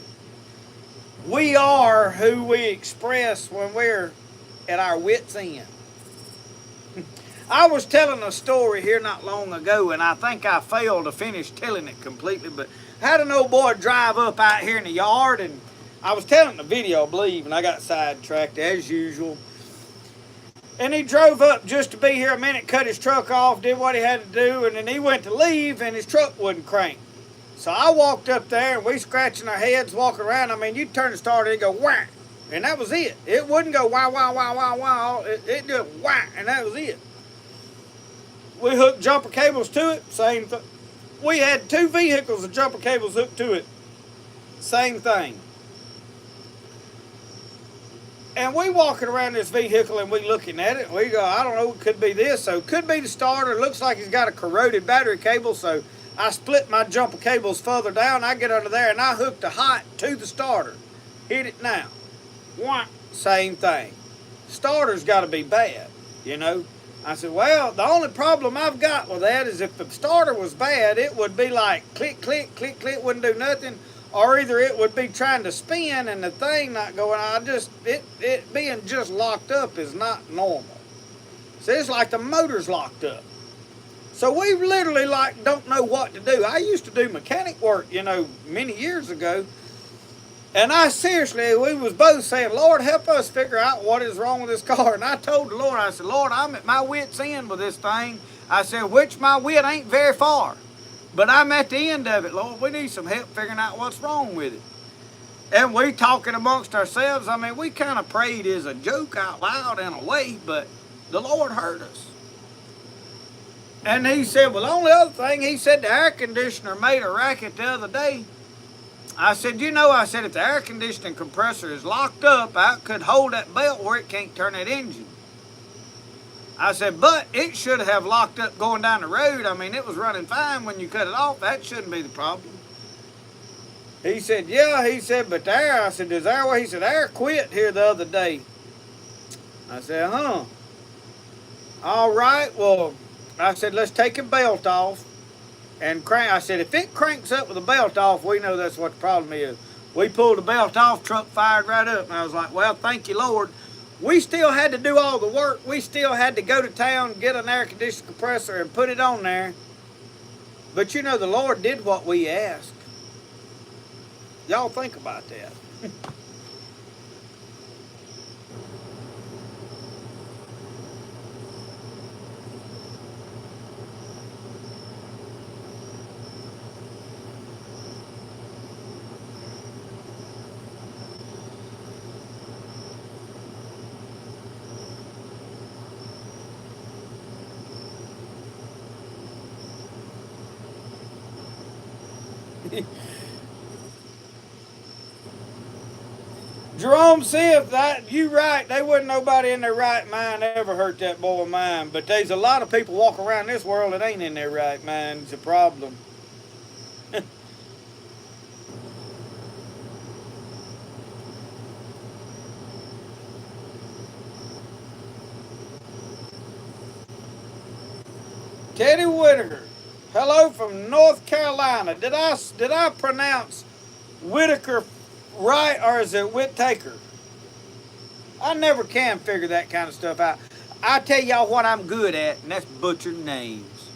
We are who we express when we're at our wits' end. I was telling a story here not long ago, and I think I failed to finish telling it completely, but I had an old boy drive up out here in the yard, and I was telling the video, I believe, and I got sidetracked as usual. And he drove up just to be here a minute, cut his truck off, did what he had to do, and then he went to leave, and his truck wouldn't crank. So I walked up there, and we scratching our heads, walking around. I mean, you'd turn the starter, it'd go whack, and that was it. It wouldn't go wow, wow, wow, wow, wow. It just whack, and that was it. We hooked jumper cables to it, same thing. We had 2 vehicles of jumper cables hooked to it, same thing. And we walking around this vehicle and we looking at it, and we go, I don't know, it could be this. So it could be the starter. Looks like he's got a corroded battery cable. So I split my jumper cables further down. I get under there and I hook the hot to the starter. Hit it now. Whack, same thing. Starter's got to be bad, you know. I said, well, the only problem I've got with that is if the starter was bad, it would be like click, click, click, click, wouldn't do nothing. Or either it would be trying to spin and the thing not going on. It being just locked up is not normal. So it's like the motor's locked up. So we literally like don't know what to do. I used to do mechanic work, you know, many years ago. And I seriously, we was both saying, Lord, help us figure out what is wrong with this car. And I told the Lord, I said, Lord, I'm at my wit's end with this thing. I said, which my wit ain't very far. But I'm at the end of it, Lord. We need some help figuring out what's wrong with it. And we talking amongst ourselves. I mean, we kind of prayed as a joke out loud in a way, but the Lord heard us. And he said, well, the only other thing, he said the air conditioner made a racket the other day. I said, you know, I said, if the air conditioning compressor is locked up, I could hold that belt where it can't turn that engine. I said, but it should have locked up going down the road. I mean, it was running fine when you cut it off. That shouldn't be the problem. He said, yeah. He said, but the air, I said, does air, he said, air quit here the other day. I said, huh. All right, well, I said, let's take a belt off and crank. I said, if it cranks up with the belt off, we know that's what the problem is. We pulled the belt off, truck fired right up. And I was like, well, thank you, Lord. We still had to do all the work. We still had to go to town, get an air conditioning compressor and put it on there. But you know, the Lord did what we asked. Y'all think about that. Jerome said that you right. They wouldn't nobody in their right mind ever hurt that boy of mine. But there's a lot of people walking around this world that ain't in their right mind. It's a problem. Teddy Whitaker, hello from North Carolina. Did I pronounce Whitaker right, or is it Whittaker? I never can figure that kind of stuff out. I tell y'all what I'm good at, and that's butchering names.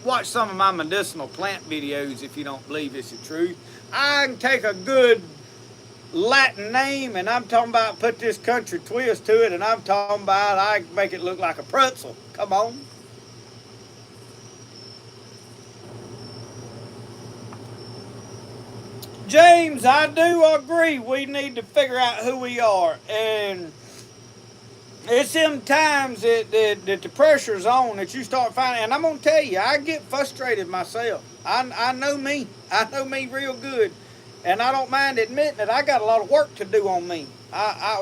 Watch some of my medicinal plant videos if you don't believe it's the truth. I can take a good Latin name, and I'm talking about put this country twist to it, and I'm talking about I can make it look like a pretzel. Come on. James, I do agree we need to figure out who we are. And it's them times that the pressure's on that you start finding, and I'm gonna tell you, I get frustrated myself. I know me. I know me real good, and I don't mind admitting that I got a lot of work to do on me.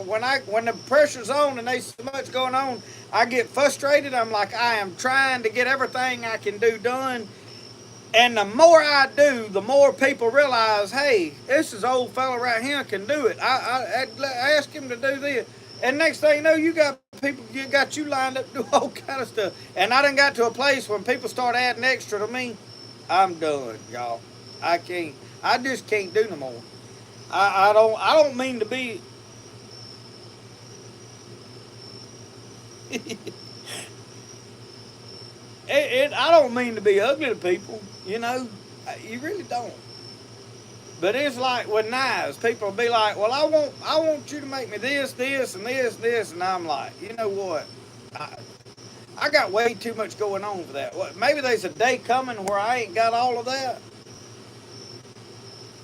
When the pressure's on and there's so much going on, I get frustrated. I'm like, I am trying to get everything I can do done, and the more I do, the more people realize, hey, this is old fella right here can do it. I ask him to do this. And next thing you know, you got people, you got you lined up to do all kind of stuff. And I done got to a place when people start adding extra to me, I'm done, y'all. I can't. I just can't do no more. I don't mean to be. I don't mean to be ugly to people. You know, you really don't. But it's like with knives, people will be like, "Well, I want you to make me this, this, and this, this," and I'm like, you know what? I, I got way too much going on for that. What? Maybe there's a day coming where I ain't got all of that,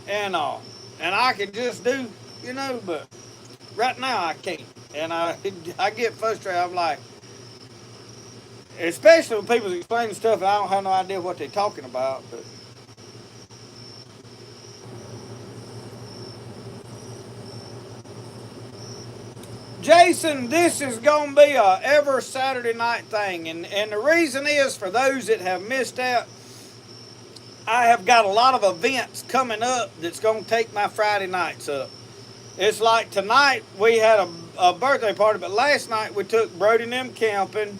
and I can just do, you know. But right now I can't, and I get frustrated. I'm like, especially when people explaining stuff, and I don't have no idea what they're talking about, but. Jason, this is going to be a ever Saturday night thing. And the reason is, for those that have missed out, I have got a lot of events coming up that's going to take my Friday nights up. It's like tonight we had a birthday party, but last night we took Brody and them camping.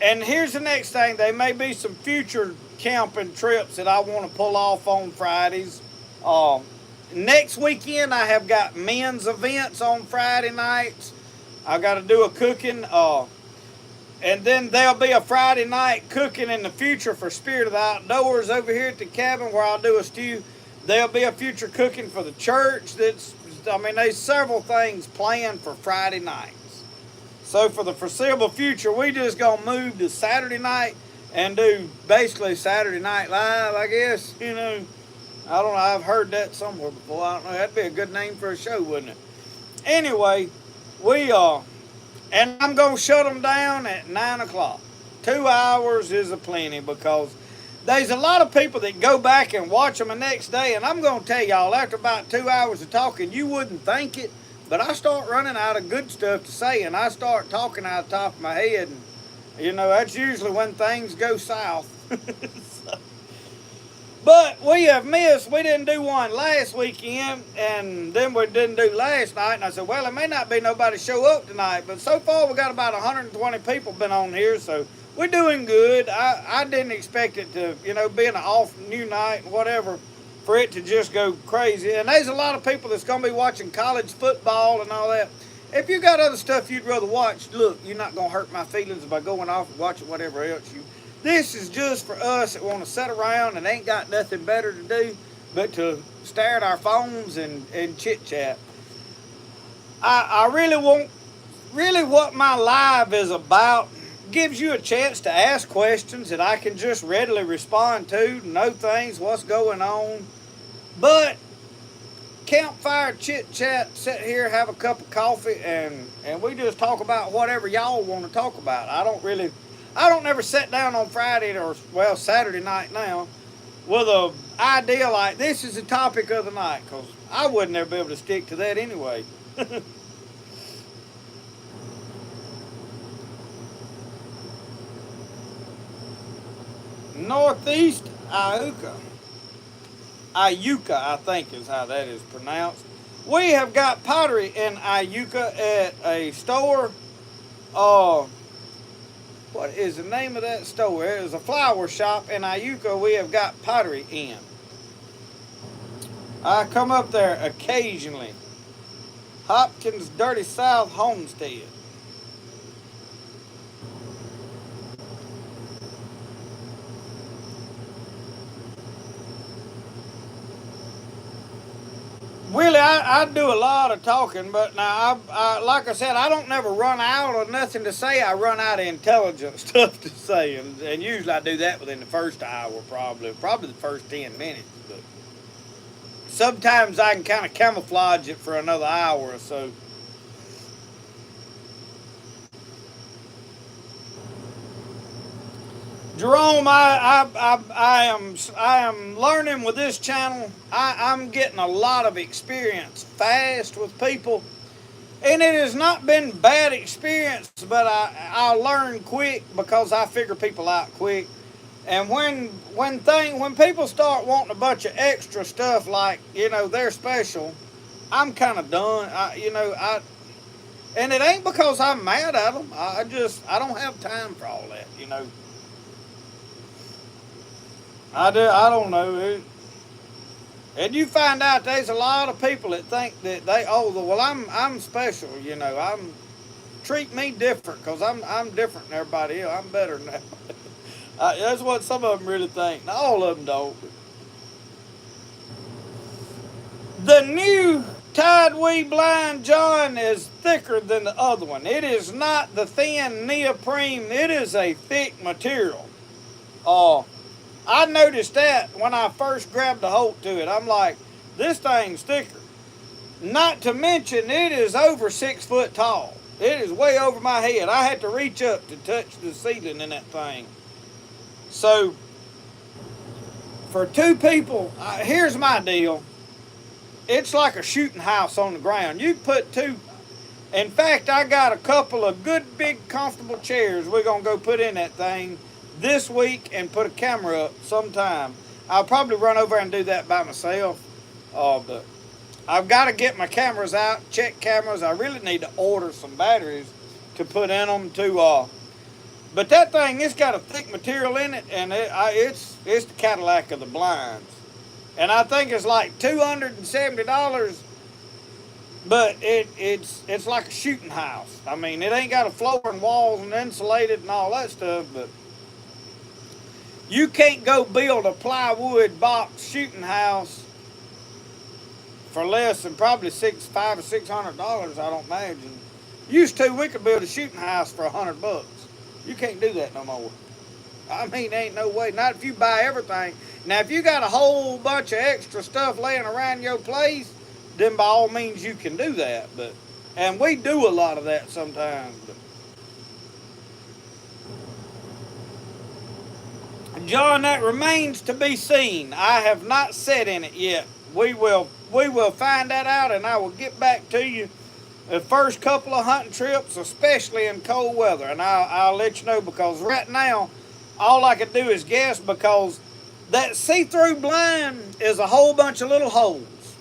And here's the next thing. There may be some future camping trips that I want to pull off on Fridays. Next weekend, I have got men's events on Friday nights. I got to do a cooking. And then there'll be a Friday night cooking in the future for Spirit of the Outdoors over here at the cabin where I'll do a stew. There'll be a future cooking for the church. There's several things planned for Friday nights. So for the foreseeable future, we just going to move to Saturday night and do basically Saturday Night Live, I guess, you know. I don't know, I've heard that somewhere before. I don't know, that'd be a good name for a show, wouldn't it? Anyway, and I'm going to shut them down at 9 o'clock. 2 hours is a plenty because there's a lot of people that go back and watch them the next day. And I'm going to tell y'all, after about 2 hours of talking, you wouldn't think it, but I start running out of good stuff to say, and I start talking out of the top of my head. And, you know, that's usually when things go south. So, but we didn't do one last weekend, and then we didn't do last night. And I said, well, it may not be nobody show up tonight, but so far we got about 120 people been on here, so we're doing good. I didn't expect it to, you know, being an off new night and whatever, for it to just go crazy. And there's a lot of people that's going to be watching college football and all that. If you got other stuff you'd rather watch, look, you're not going to hurt my feelings by going off and watching whatever else you. This is just for us that want to sit around and ain't got nothing better to do but to stare at our phones and chit-chat. I really what my live is about, gives you a chance to ask questions that I can just readily respond to, know things, what's going on. But campfire chit-chat, sit here, have a cup of coffee, and we just talk about whatever y'all want to talk about. I don't never sit down on Friday Saturday night now with a idea like this is the topic of the night, because I wouldn't ever be able to stick to that anyway. Northeast Iuka, I think is how that is pronounced. We have got Pottery in Iuka at a store. What is the name of that store? It is a flower shop in Iuka. We have got Pottery in. I come up there occasionally. Hopkins Dirty South Homestead. Really, I do a lot of talking, but now, like I said, I don't never run out of nothing to say. I run out of intelligent stuff to say, and usually I do that within the first hour, probably the first 10 minutes. But sometimes I can kind of camouflage it for another hour or so. Jerome, I am learning with this channel. I'm getting a lot of experience fast with people, and it has not been bad experience, but I learn quick because I figure people out quick. And when people start wanting a bunch of extra stuff like they're special, I'm kind of done. And it ain't because I'm mad at them. I don't have time for all that. I don't know. And you find out there's a lot of people that think that well I'm special. I'm treat me different because I'm different than everybody else. I'm better than that. That's what some of them really think. Now, all of them don't. The new Tideweed blind John is thicker than the other one. It is not the thin neoprene. It is a thick material. I noticed that when I first grabbed a hold to it. I'm like, this thing's thicker. Not to mention, it is over 6 foot tall. It is way over my head. I had to reach up to touch the ceiling in that thing. So, for 2 people, here's my deal. It's like a shooting house on the ground. You put 2. In fact, I got a couple of good, big, comfortable chairs we're going to go put in that thing this week and put a camera up sometime. I'll probably run over and do that by myself. But I've got to get my cameras out, check cameras. I really need to order some batteries to put in them but that thing, it's got a thick material in it, and it's the Cadillac of the blinds. And I think it's like $270, but it's like a shooting house. I mean, it ain't got a floor and walls and insulated and all that stuff, but you can't go build a plywood box shooting house for less than probably $500 or $600, I don't imagine. Used to, we could build a shooting house for $100. You can't do that no more. I mean, ain't no way. Not if you buy everything. Now, if you got a whole bunch of extra stuff laying around your place, then by all means you can do that. And we do a lot of that sometimes. John, that remains to be seen. I have not sat in it yet. We will find that out, and I will get back to you the first couple of hunting trips, especially in cold weather. And I'll let you know, because right now, all I can do is guess, because that see-through blind is a whole bunch of little holes.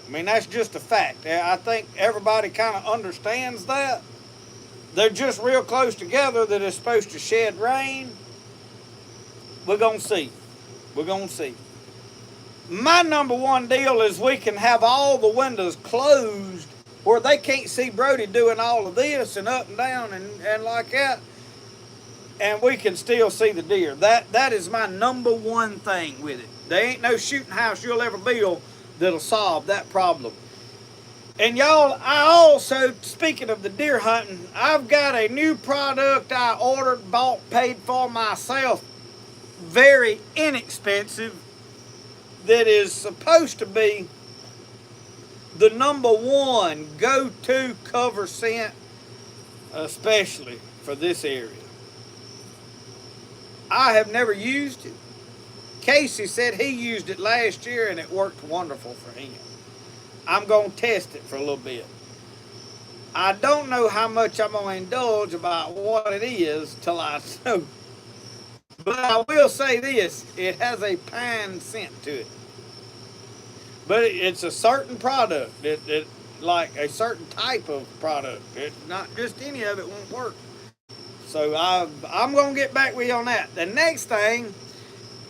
I mean, that's just a fact. I think everybody kind of understands that. They're just real close together that it's supposed to shed rain. We're going to see. We're going to see. My number one deal is we can have all the windows closed where they can't see Brody doing all of this and up and down and like that. And we can still see the deer. That is my number one thing with it. There ain't no shooting house you'll ever build that'll solve that problem. And y'all, I also, speaking of the deer hunting, I've got a new product I ordered, bought, paid for myself. Very inexpensive. That is supposed to be the number one go-to cover scent, especially for this area. I have never used it. Casey said he used it last year and it worked wonderful for him. I'm going to test it for a little bit. I don't know how much I'm going to indulge about what it is till I know. But I will say this, it has a pine scent to it. But it's a certain product, it like a certain type of product. It's not just any of it won't work. So I'm going to get back with you on that. The next thing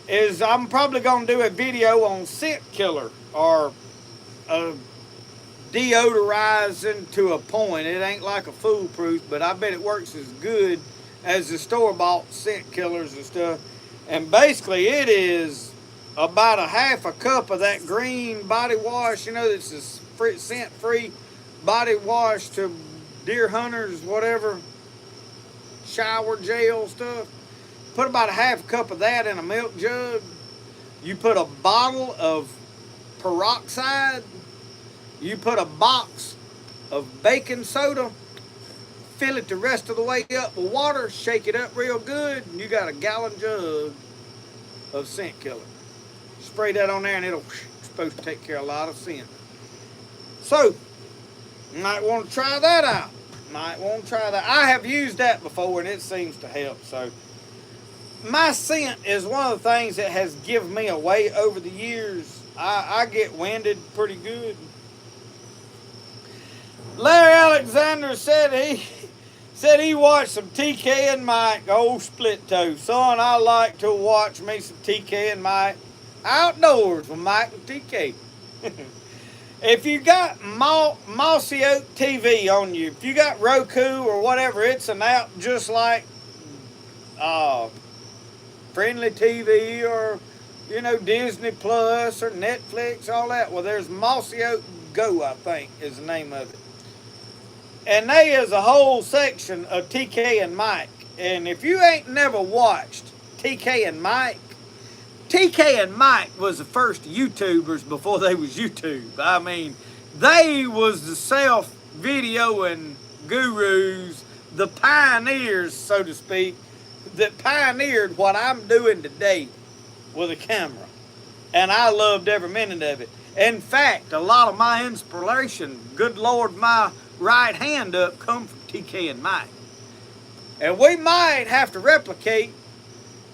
is I'm probably going to do a video on scent killer, or deodorizing to a point. It ain't like a foolproof, but I bet it works as good as the store-bought scent killers and stuff. And basically it is about a half a cup of that green body wash, that's a scent-free body wash to deer hunters, whatever, shower gel stuff. Put about a half a cup of that in a milk jug. You put a bottle of peroxide. You put a box of baking soda. fill it the rest of the way up with water, shake it up real good, and you got a gallon jug of scent killer. Spray that on there and it's supposed to take care of a lot of scent. So, you might want to try that out. Might want to try that. I have used that before and it seems to help. So, my scent is one of the things that has given me away over the years. I get winded pretty good. Larry Alexander said he watched some TK and Mike, old split toe. Son, I like to watch me some TK and Mike outdoors with Mike and TK. If you got Mossy Oak TV on you, if you got Roku or whatever, it's an app just like Friendly TV or, you know, Disney Plus or Netflix, all that. Well, there's Mossy Oak Go, I think, is the name of it. And there is a whole section of TK and Mike. And if you ain't never watched TK and Mike was the first YouTubers before they was YouTube. I mean, they was the self-videoing gurus, the pioneers, so to speak, that pioneered what I'm doing today with a camera. And I loved every minute of it. In fact, a lot of my inspiration, good Lord, my right hand up, come from TK and Mike. And we might have to replicate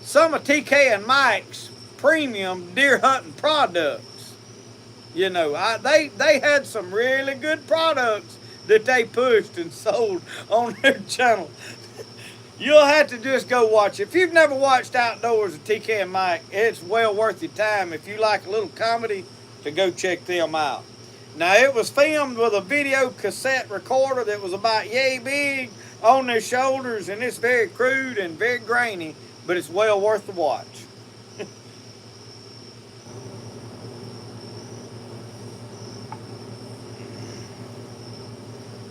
some of TK and Mike's premium deer hunting products. You know, they had some really good products that they pushed and sold on their channel. You'll have to just go watch it. If you've never watched Outdoors with TK and Mike, it's well worth your time. If you like a little comedy, to go check them out. Now, it was filmed with a video cassette recorder that was about yay big on their shoulders, and it's very crude and very grainy, but it's well worth the watch.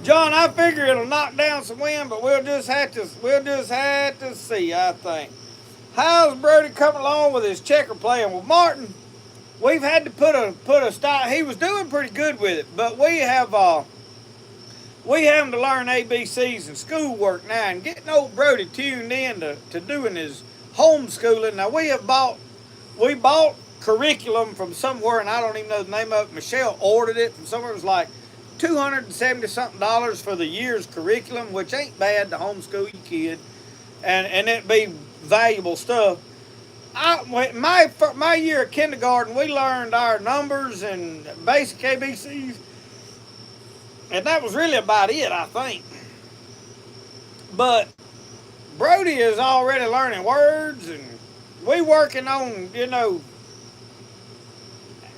John, I figure it'll knock down some wind, but we'll just have to see, I think. How's Brody coming along with his checker playing? Well, Martin, we've had to put a stop. He was doing pretty good with it, but we have to learn ABCs and schoolwork now, and getting old Brody tuned in to doing his homeschooling. Now we bought curriculum from somewhere, and I don't even know the name of it. Michelle ordered it from somewhere. It was like $270 something for the year's curriculum, which ain't bad to homeschool your kid, and it'd be valuable stuff. My year of kindergarten, we learned our numbers and basic ABCs, and that was really about it, I think. But Brody is already learning words, and we working on, you know,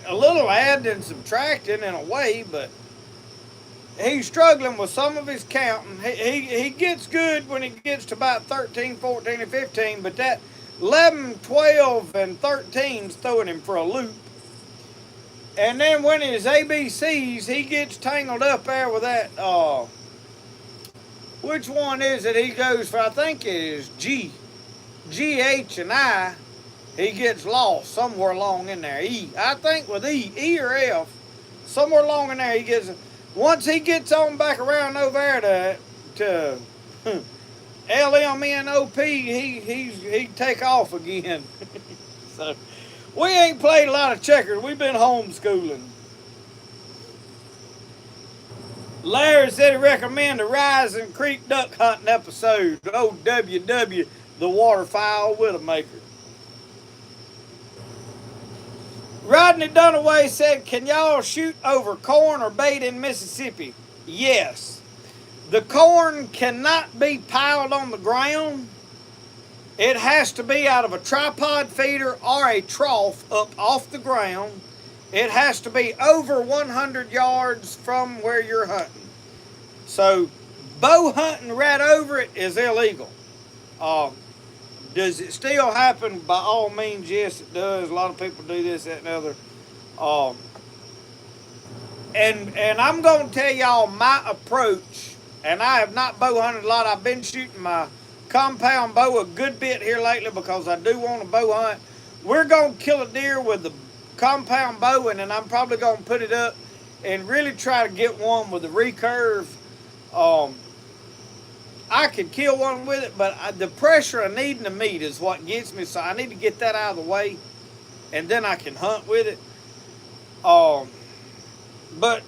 a little adding and subtracting in a way, but he's struggling with some of his counting. He gets good when he gets to about 13, 14, and 15, but that 11, 12, and 13's throwing him for a loop. And then when his ABCs, he gets tangled up there with that, which one is it he goes for? I think it is G, H, and I. He gets lost somewhere along in there. E, I think with E or F, somewhere along in there he gets. Once he gets on back around over there to LMNOP, he take off again. So we ain't played a lot of checkers. We've been homeschooling. Larry said he recommend the Rising Creek duck hunting episode. Old WW, the waterfowl widowmaker. Rodney Dunaway said, can y'all shoot over corn or bait in Mississippi? Yes. The corn cannot be piled on the ground. It has to be out of a tripod feeder or a trough up off the ground. It has to be over 100 yards from where you're hunting. So bow hunting right over it is illegal. Does it still happen? By all means, yes, it does. A lot of people do this, that, and the other. And I'm going to tell y'all my approach. And I have not bow hunted a lot. I've been shooting my compound bow a good bit here lately because I do want to bow hunt. We're going to kill a deer with the compound bow, and then I'm probably going to put it up and really try to get one with the recurve. I could kill one with it, but the pressure of needing the meat is what gets me. So I need to get that out of the way, and then I can hunt with it. But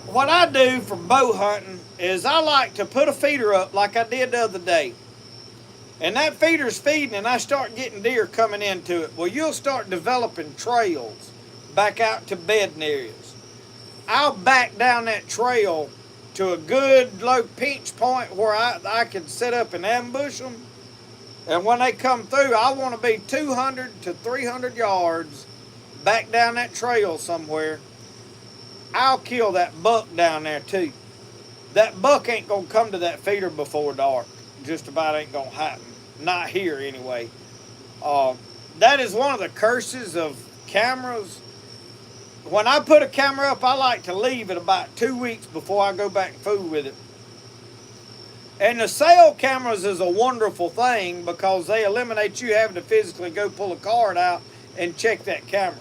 what I do for bow hunting is I like to put a feeder up like I did the other day. And that feeder's feeding and I start getting deer coming into it. Well, you'll start developing trails back out to bedding areas. I'll back down that trail to a good low pinch point where I can set up and ambush them. And when they come through, I want to be 200 to 300 yards back down that trail somewhere. I'll kill that buck down there too. That buck ain't gonna come to that feeder before dark. Just about ain't gonna happen. Not here anyway. That is one of the curses of cameras. When I put a camera up, I like to leave it about 2 weeks before I go back and fool with it. And the cell cameras is a wonderful thing because they eliminate you having to physically go pull a card out and check that camera.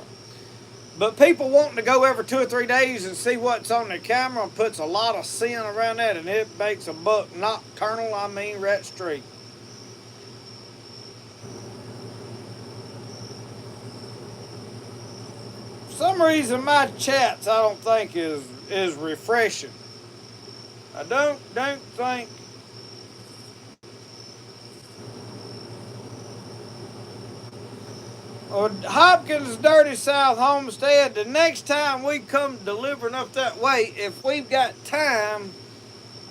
But people wanting to go every 2 or 3 days and see what's on their camera puts a lot of sin around that, and it makes a buck nocturnal, I mean rat straight. For some reason my chats I don't think is refreshing. I don't think. Hopkins Dirty South Homestead, the next time we come delivering up that way, if we've got time,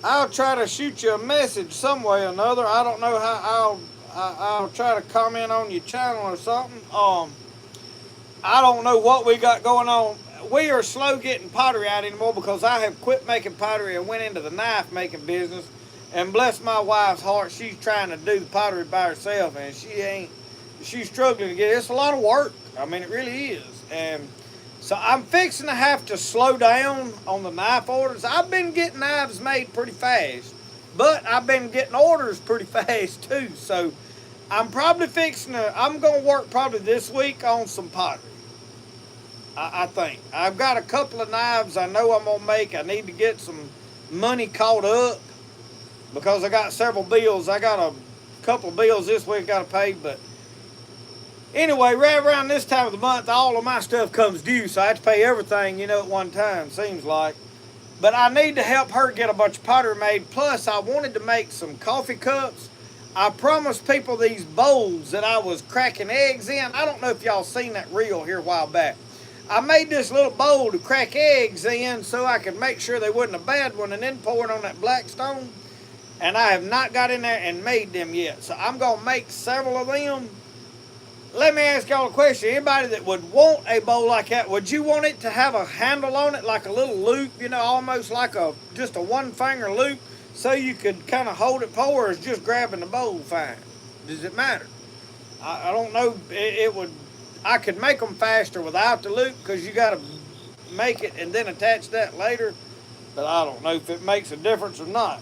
I'll try to shoot you a message some way or another. I don't know how I'll try to comment on your channel or something. I don't know what we got going on. We are slow getting pottery out anymore because I have quit making pottery and went into the knife making business. And bless my wife's heart, she's trying to do the pottery by herself and she's struggling to get it. It's a lot of work. I mean, it really is. And so I'm fixing to have to slow down on the knife orders. I've been getting knives made pretty fast, but I've been getting orders pretty fast too. So I'm probably I'm going to work probably this week on some pottery. I think. I've got a couple of knives I know I'm going to make. I need to get some money caught up because I got several bills. I got a couple of bills this week I got to pay, but anyway, right around this time of the month, all of my stuff comes due, so I have to pay everything, at one time, seems like. But I need to help her get a bunch of pottery made. Plus, I wanted to make some coffee cups. I promised people these bowls that I was cracking eggs in. I don't know if y'all seen that reel here a while back. I made this little bowl to crack eggs in so I could make sure they wasn't a bad one and then pour it on that black stone. And I have not got in there and made them yet. So I'm going to make several of them. Let me ask y'all a question. Anybody that would want a bowl like that, would you want it to have a handle on it, like a little loop, almost like just a one-finger loop, so you could kind of hold it, pour, or is just grabbing the bowl fine? Does it matter? I don't know. I could make them faster without the loop because you got to make it and then attach that later, but I don't know if it makes a difference or not.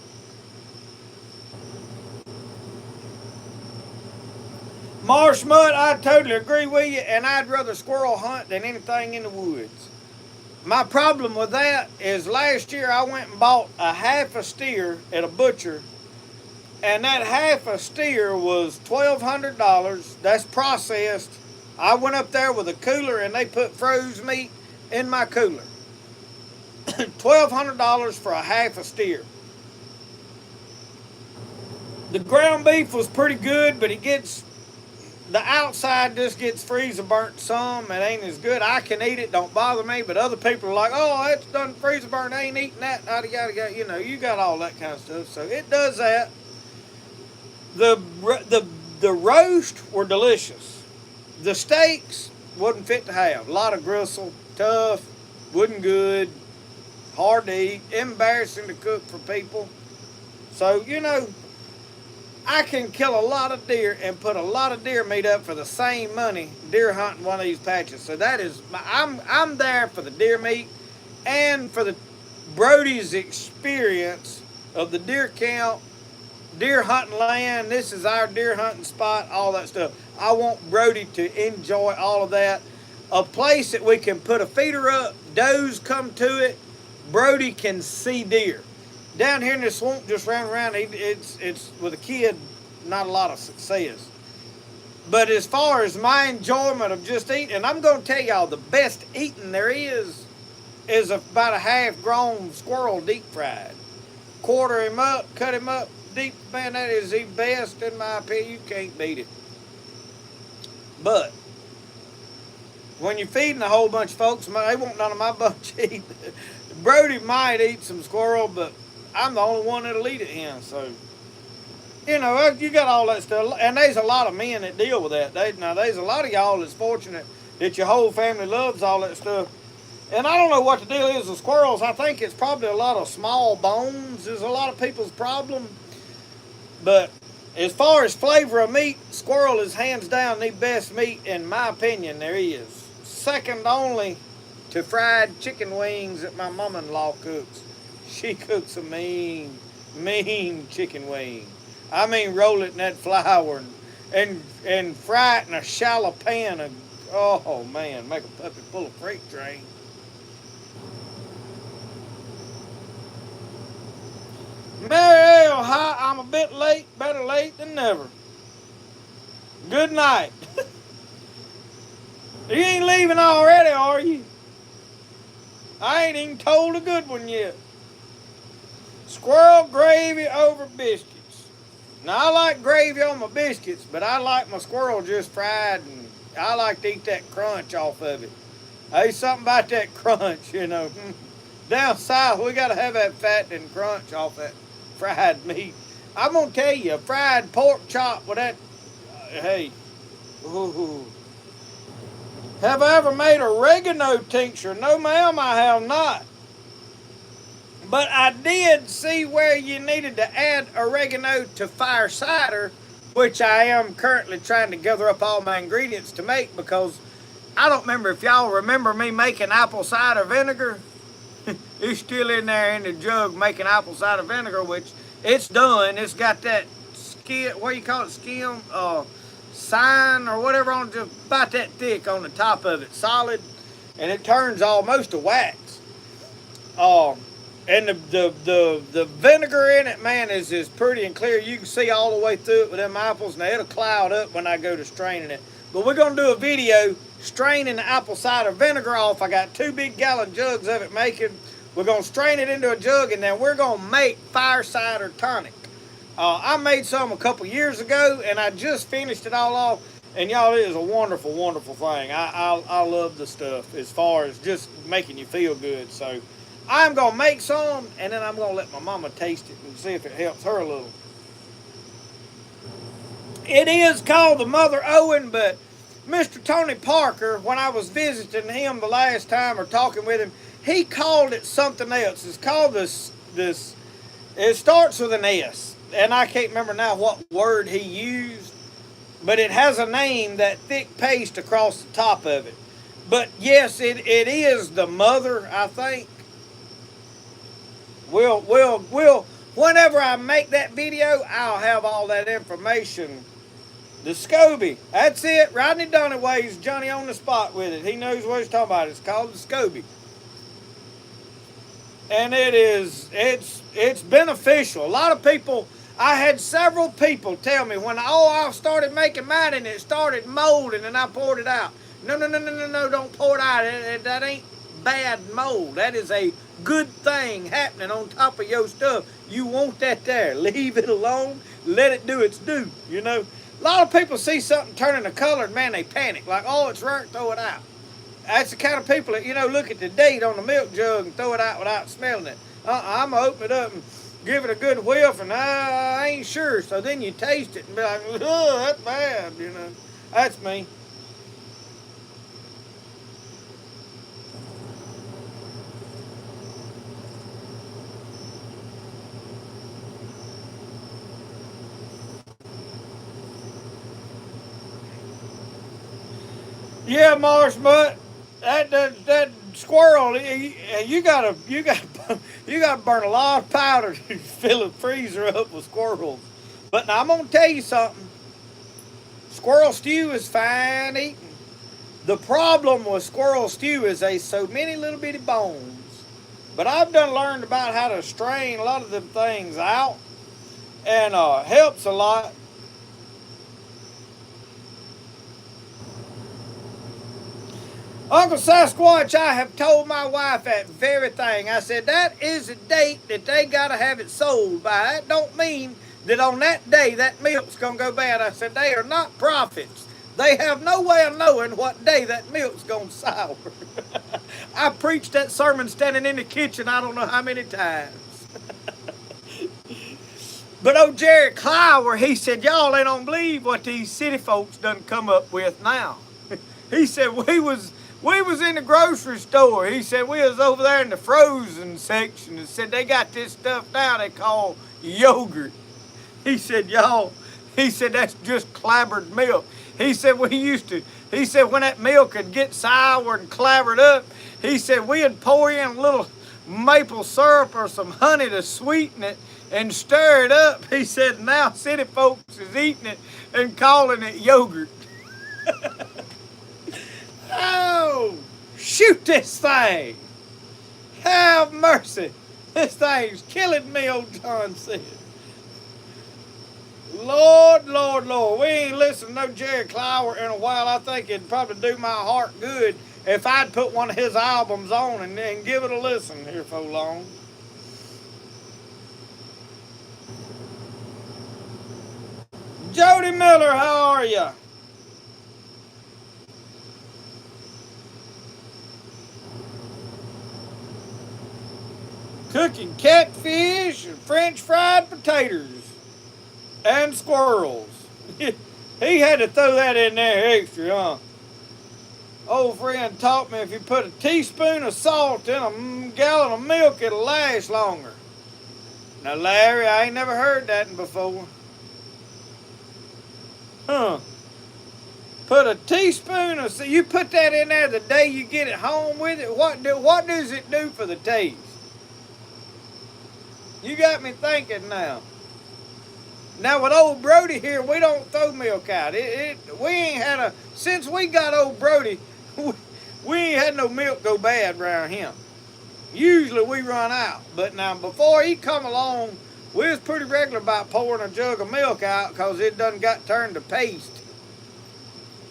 Marsh mud, I totally agree with you, and I'd rather squirrel hunt than anything in the woods. My problem with that is last year I went and bought a half a steer at a butcher, and that half a steer was $1,200. That's processed. I went up there with a cooler and they put froze meat in my cooler. $1,200 for a half a steer. The ground beef was pretty good, but the outside just gets freezer burnt some. It ain't as good. I can eat it, don't bother me, but other people are like, oh, it's done freezer burnt, I ain't eating that. You got all that kind of stuff. So it does that. The roast were delicious. The steaks wasn't fit to have. A lot of gristle, tough, wasn't good, hard to eat, embarrassing to cook for people. So, I can kill a lot of deer and put a lot of deer meat up for the same money deer hunting one of these patches. So that is, I'm there for the deer meat and for the Brody's experience of the deer count, deer hunting land. This is our deer hunting spot, all that stuff. I want Brody to enjoy all of that. A place that we can put a feeder up, does come to it, Brody can see deer. Down here in this swamp, just round around, it's with a kid, not a lot of success. But as far as my enjoyment of just eating, and I'm going to tell y'all the best eating there is about a half-grown squirrel deep fried. Quarter him up, cut him up deep. Man, that is the best in my opinion. You can't beat it. But when you're feeding a whole bunch of folks, they won't none of my bunch eat. Brody might eat some squirrel, but I'm the only one that'll eat it here. So, you know, you got all that stuff. And there's a lot of men that deal with that. Now, there's a lot of y'all that's fortunate that your whole family loves all that stuff. And I don't know what the deal is with squirrels. I think it's probably a lot of small bones is a lot of people's problem. But as far as flavor of meat, squirrel is hands down the best meat, in my opinion, there is. Second only to fried chicken wings that my mom-in-law cooks. She cooks a mean chicken wing. I mean, roll it in that flour and fry it in a shallow pan. Oh, man, make a puppy pull a freight train. Mary L, hi, I'm a bit late, better late than never. Good night. You ain't leaving already, are you? I ain't even told a good one yet. Squirrel gravy over biscuits. Now, I like gravy on my biscuits, but I like my squirrel just fried, and I like to eat that crunch off of it. There's something about that crunch, you know. Down south, we got to have that fat and crunch off that fried meat. I'm going to tell you, a fried pork chop with that, hey, ooh. Have I ever made oregano tincture? No, ma'am, I have not. But I did see where you needed to add oregano to fire cider, which I am currently trying to gather up all my ingredients to make, because I don't remember if y'all remember me making apple cider vinegar. It's still in there in the jug making apple cider vinegar, which it's done. It's got that skim, what do you call it, skim? Sign or whatever on just about that thick on the top of it, solid, and it turns almost to wax. And the vinegar in it, man, is pretty and clear. You can see all the way through it with them apples. Now it'll cloud up when I go to straining it, but we're gonna do a video straining the apple cider vinegar off. I got 2 big gallon jugs of it making. We're gonna strain it into a jug, and then we're gonna make fire cider tonic. I made some a couple years ago, and I just finished it all off. And y'all, it is a wonderful, wonderful thing. I love the stuff as far as just making you feel good. So I'm going to make some, and then I'm going to let my mama taste it and see if it helps her a little. It is called the Mother Owen, but Mr. Tony Parker, when I was visiting him the last time or talking with him, he called it something else. It's called this, it starts with an S. And I can't remember now what word he used, but it has a name, that thick paste across the top of it. But yes, it is the mother, I think. We'll, whenever I make that video, I'll have all that information. The SCOBY, that's it. Rodney Dunaway's Johnny on the spot with it. He knows what he's talking about. It's called the SCOBY. And it's beneficial. A lot of people, I had several people tell me when I started making mine and it started molding and I poured it out. No, don't pour it out. That ain't bad mold. That is a good thing happening on top of your stuff. You want that there. Leave it alone. Let it do its due, you know. A lot of people see something turning a color and, man, they panic. Like, oh, it's burnt, throw it out. That's the kind of people that, you know, look at the date on the milk jug and throw it out without smelling it. I'm going to open it up and give it a good whiff, and I ain't sure. So then you taste it and be like, oh, that's bad, you know. That's me. Yeah, Marsh Mutt, that squirrel, you gotta burn a lot of powder to fill a freezer up with squirrels. But now I'm gonna tell you something. Squirrel stew is fine eating. The problem with squirrel stew is there's so many little bitty bones But I've done learned about how to strain a lot of them things out, and helps a lot. Uncle Sasquatch, I have told my wife that very thing. I said, that is the date that they got to have it sold by. That don't mean that on that day that milk's going to go bad. I said, they are not prophets. They have no way of knowing what day that milk's going to sour. I preached that sermon standing in the kitchen I don't know how many times. But old Jerry Clower, he said, y'all ain't don't believe what these city folks done come up with now. He said, we was in the grocery store. He said, we was over there in the frozen section and said, they got this stuff now they call yogurt. He said, y'all, he said, that's just clabbered milk. He said, he said, when that milk would get sour and clabbered up, he said, we'd pour in a little maple syrup or some honey to sweeten it and stir it up. He said, now city folks is eating it and calling it yogurt. Oh, shoot this thing. Have mercy. This thing's killing me, old John said. Lord, Lord, Lord. We ain't listened to no Jerry Clower in a while. I think it'd probably do my heart good if I'd put one of his albums on and then give it a listen here for long. Jody Miller, how are you? Cooking catfish and French fried potatoes and squirrels. He had to throw that in there extra, huh? Old friend taught me if you put a teaspoon of salt in a gallon of milk, it'll last longer. Now, Larry, I ain't never heard that before. Huh. Put a teaspoon of, so you put that in there the day you get it home with it. What does it do for the taste? You got me thinking now. Now with old Brody here, we don't throw milk out. We ain't had since we got old Brody, we ain't had no milk go bad around him. Usually we run out. But now before he come along, we was pretty regular about pouring a jug of milk out because it done got turned to paste.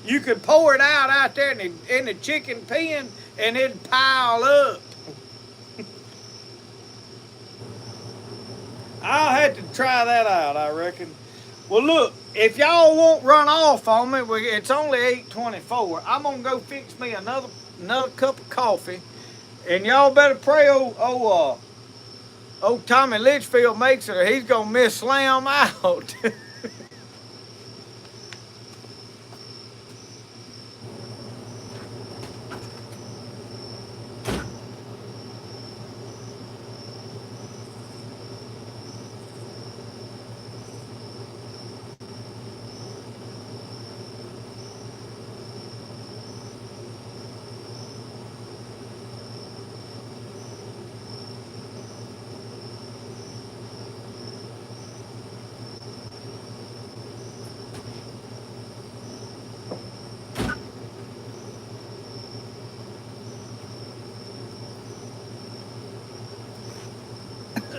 You could pour it out there in the chicken pen and it'd pile up. I'll have to try that out, I reckon. Well, look, if y'all won't run off on me, it's only 8:24. I'm going to go fix me another cup of coffee. And y'all better pray old Tommy Litchfield makes it or he's going to miss Slam out.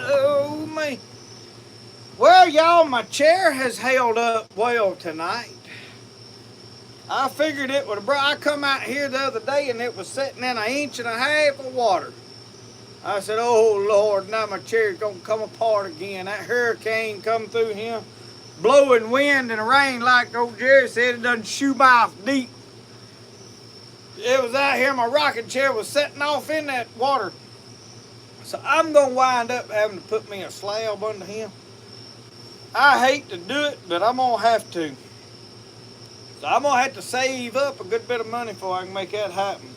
Oh, man. Well, y'all, my chair has held up well tonight. I figured it would. I come out here the other day and it was sitting in 1.5 inches of water. I said, oh, Lord, now my chair's going to come apart again. That hurricane come through here, blowing wind and rain like old Jerry said, it doesn't shoe mouth deep. It was out here, my rocking chair was setting off in that water. So I'm going to wind up having to put me a slab under him. I hate to do it, but I'm going to have to. So I'm going to have to save up a good bit of money before I can make that happen.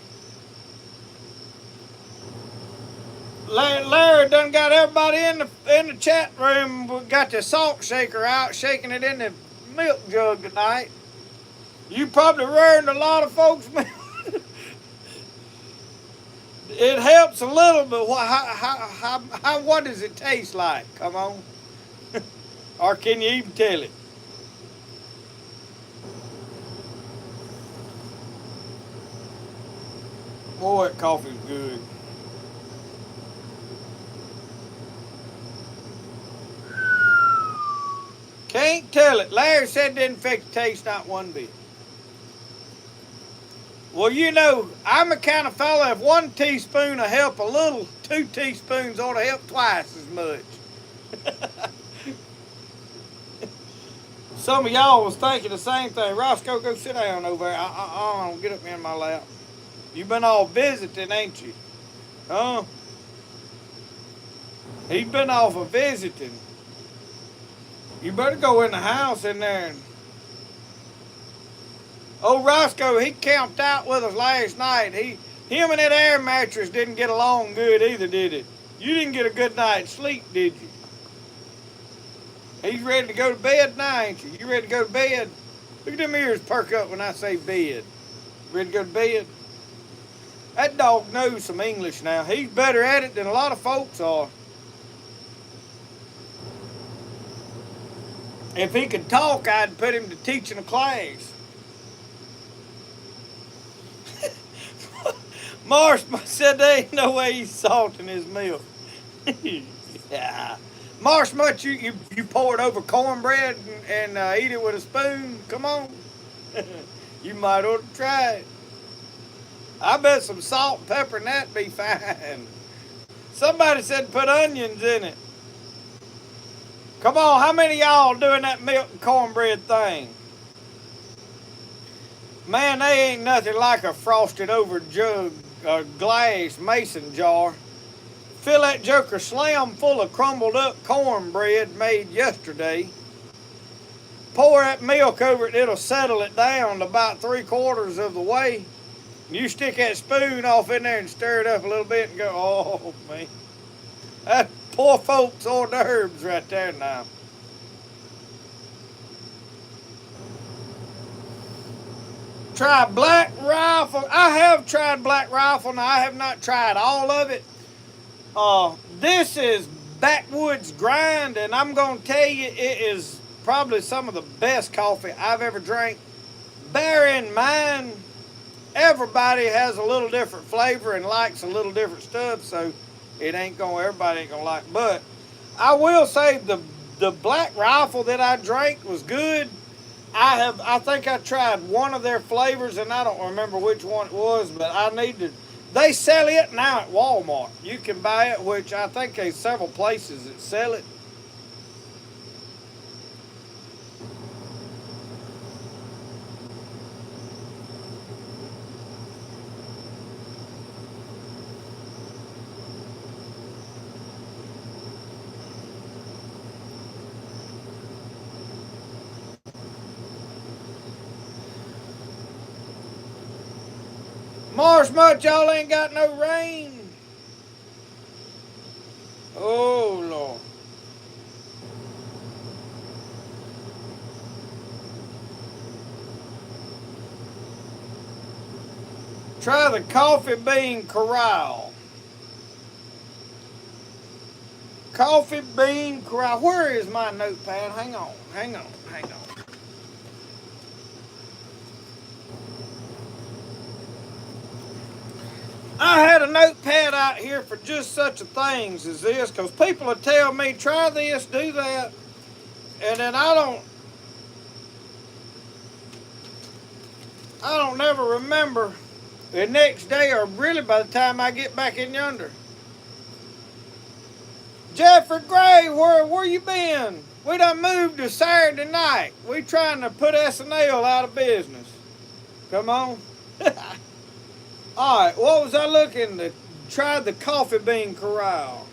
Larry done got everybody in the chat room, got the salt shaker out, shaking it in the milk jug tonight. You probably ruined a lot of folks' milk. It helps a little, but what does it taste like? Come on. Or can you even tell it? Boy, that coffee's good. Can't tell it. Larry said it didn't affect the taste not one bit. Well, you know, I'm the kind of fella, if 1 teaspoon will help a little, 2 teaspoons ought to help twice as much. Some of y'all was thinking the same thing. Roscoe, go sit down over there. Get up in my lap. You been all visiting, ain't you? Huh? He's been off of visiting. You better go in the house in there. Old Roscoe, he camped out with us last night. Him and that air mattress didn't get along good either, did it? You didn't get a good night's sleep, did you? He's ready to go to bed now, ain't you? You ready to go to bed? Look at them ears perk up when I say bed. Ready to go to bed? That dog knows some English now. He's better at it than a lot of folks are. If he could talk, I'd put him to teaching a class. Marsh said there ain't no way he's salting his milk. Yeah. Marsh, much you pour it over cornbread and eat it with a spoon? Come on. You might ought to try it. I bet some salt and pepper and that'd be fine. Somebody said put onions in it. Come on, how many of y'all doing that milk and cornbread thing? Man, they ain't nothing like a frosted over jug, a glass mason jar. Fill that joker slam full of crumbled up cornbread made yesterday. Pour that milk over it, it'll settle it down to about 3/4 of the way. You stick that spoon off in there and stir it up a little bit and go, oh man. That poor folks hors d'oeuvres right there now. Try Black Rifle. I have tried Black Rifle. Now, I have not tried all of it. This is Backwoods Grind, and I'm going to tell you, it is probably some of the best coffee I've ever drank. Bear in mind, everybody has a little different flavor and likes a little different stuff, so everybody ain't going to like it. But I will say the Black Rifle that I drank was good. I think I tried one of their flavors, and I don't remember which one it was, but they sell it now at Walmart. You can buy it, which I think there's several places that sell it. Marsh much, y'all ain't got no rain. Oh, Lord. Try the coffee bean corral. Coffee bean corral. Where is my notepad? Hang on. I had a notepad out here for just such a things as this, because people will tell me, try this, do that, and then I don't never remember the next day, or really by the time I get back in yonder. Jeffrey Gray, where you been? We done moved to Saturday night. We trying to put SNL out of business. Come on. All right, what was I looking to try? The coffee bean corral.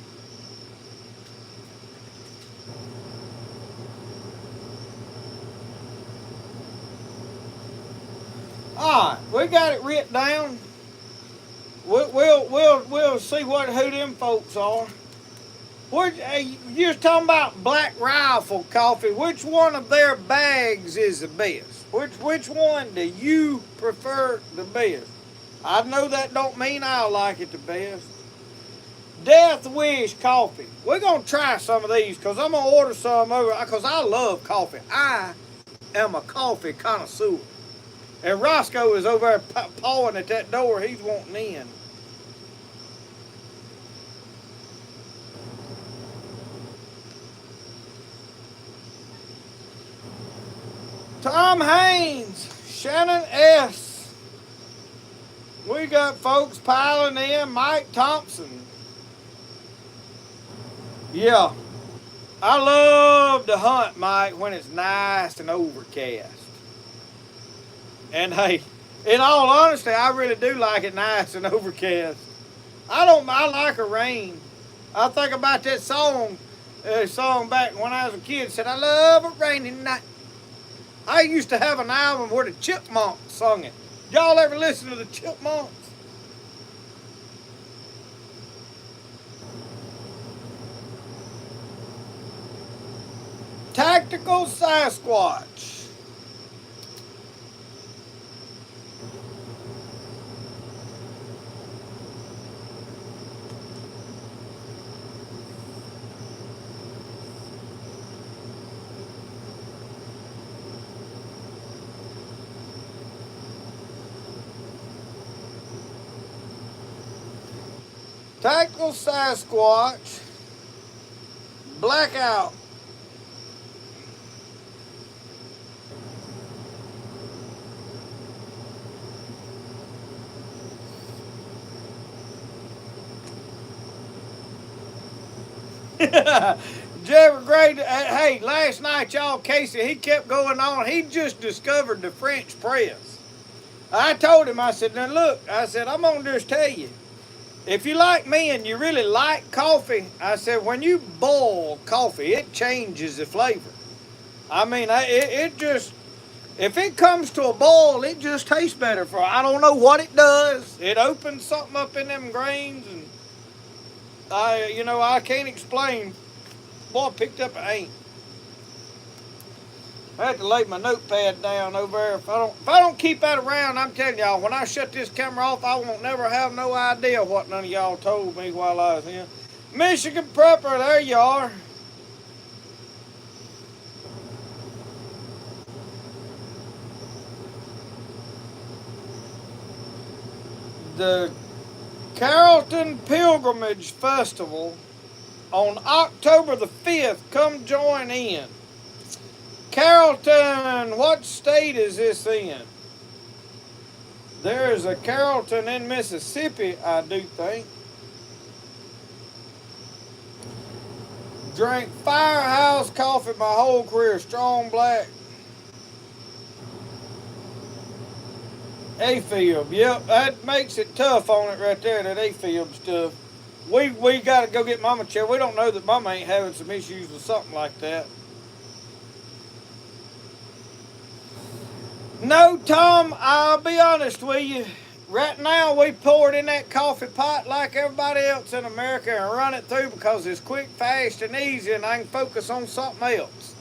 All right, we got it written down. We'll see who them folks are. You was talking about Black Rifle coffee. Which one of their bags is the best? Which one do you prefer the best? I know that don't mean I like it the best. Death Wish coffee. We're going to try some of these, because I'm going to order some over, because I love coffee. I am a coffee connoisseur. And Roscoe is over there pawing at that door. He's wanting in. Tom Haynes, Shannon S. We got folks piling in. Mike Thompson. Yeah. I love to hunt, Mike, when it's nice and overcast. And hey, in all honesty, I really do like it nice and overcast. I like a rain. I think about that song back when I was a kid. Said I love a rainy night. I used to have an album where the Chipmunks sung it. Y'all ever listen to the Chipmunks? Tactical Sasquatch. Tactical Sasquatch. Blackout. Jerry Gray, hey, last night, y'all, Casey, he kept going on. He just discovered the French press. I told him, I said, now look, I said, I'm going to just tell you, if you like me and you really like coffee, I said, when you boil coffee, it changes the flavor. I mean, it just, if it comes to a boil, it just tastes better. I don't know what it does. It opens something up in them grains, and I can't explain. Boy, I picked up an ant. I had to lay my notepad down over there. If I don't keep that around, I'm telling y'all, when I shut this camera off, I won't never have no idea what none of y'all told me while I was here. Michigan Prepper, there you are. The Carrollton Pilgrimage Festival on October the 5th. Come join in. Carrollton, what state is this in? There is a Carrollton in Mississippi, I do think. Drank Firehouse coffee my whole career, strong black. A-Field, yep, that makes it tough on it right there, that A-Field stuff. We got to go get Mama checked. We don't know that Mama ain't having some issues with something like that. No, Tom, I'll be honest with you. Right now, we pour it in that coffee pot like everybody else in America and run it through because it's quick, fast, and easy, and I can focus on something else.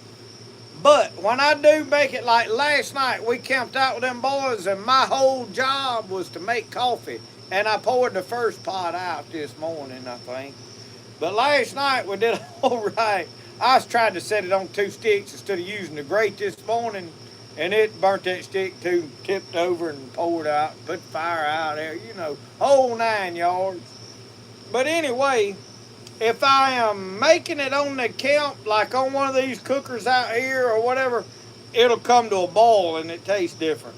But when I do make it, like last night, we camped out with them boys, and my whole job was to make coffee. And I poured the first pot out this morning, I think. But last night, we did all right. I was trying to set it on 2 sticks instead of using the grate this morning. And it burnt that stick too, tipped over and poured out, put the fire out there, whole 9 yards. But anyway, if I am making it on the camp, like on one of these cookers out here or whatever, it'll come to a boil and it tastes different.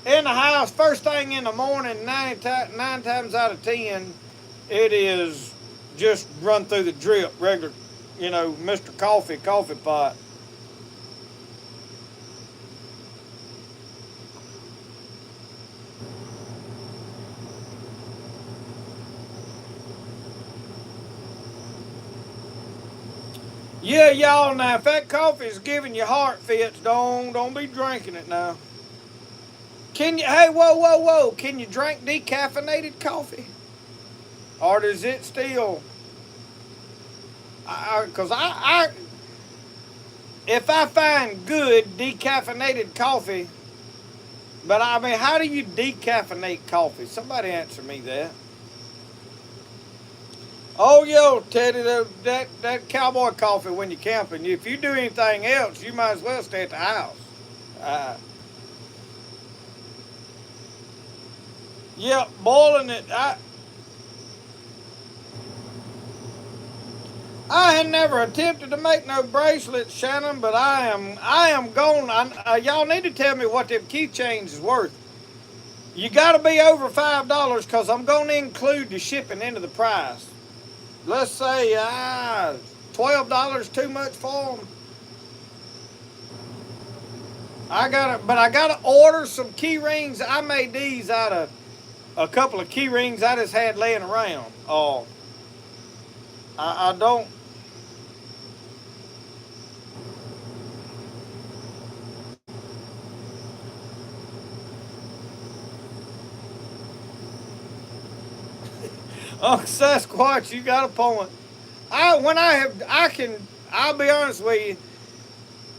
In the house, first thing in the morning, 9 times out of 10, it is just run through the drip, regular, Mr. Coffee pot. Yeah, y'all, now, if that coffee is giving you heart fits, don't be drinking it now. Hey, whoa, can you drink decaffeinated coffee? Or does it still, because if I find good decaffeinated coffee, but I mean, how do you decaffeinate coffee? Somebody answer me that. Oh, yo, Teddy, that cowboy coffee when you're camping. If you do anything else, you might as well stay at the house. Boiling it. I had never attempted to make no bracelets, Shannon, but I am going. Y'all need to tell me what them keychains is worth. You got to be over $5 because I'm going to include the shipping into the price. Let's say $12 too much for them. But I gotta order some key rings. I made these out of a couple of key rings I just had laying around. Oh, I don't. Oh, Sasquatch, you got a point. I'll be honest with you.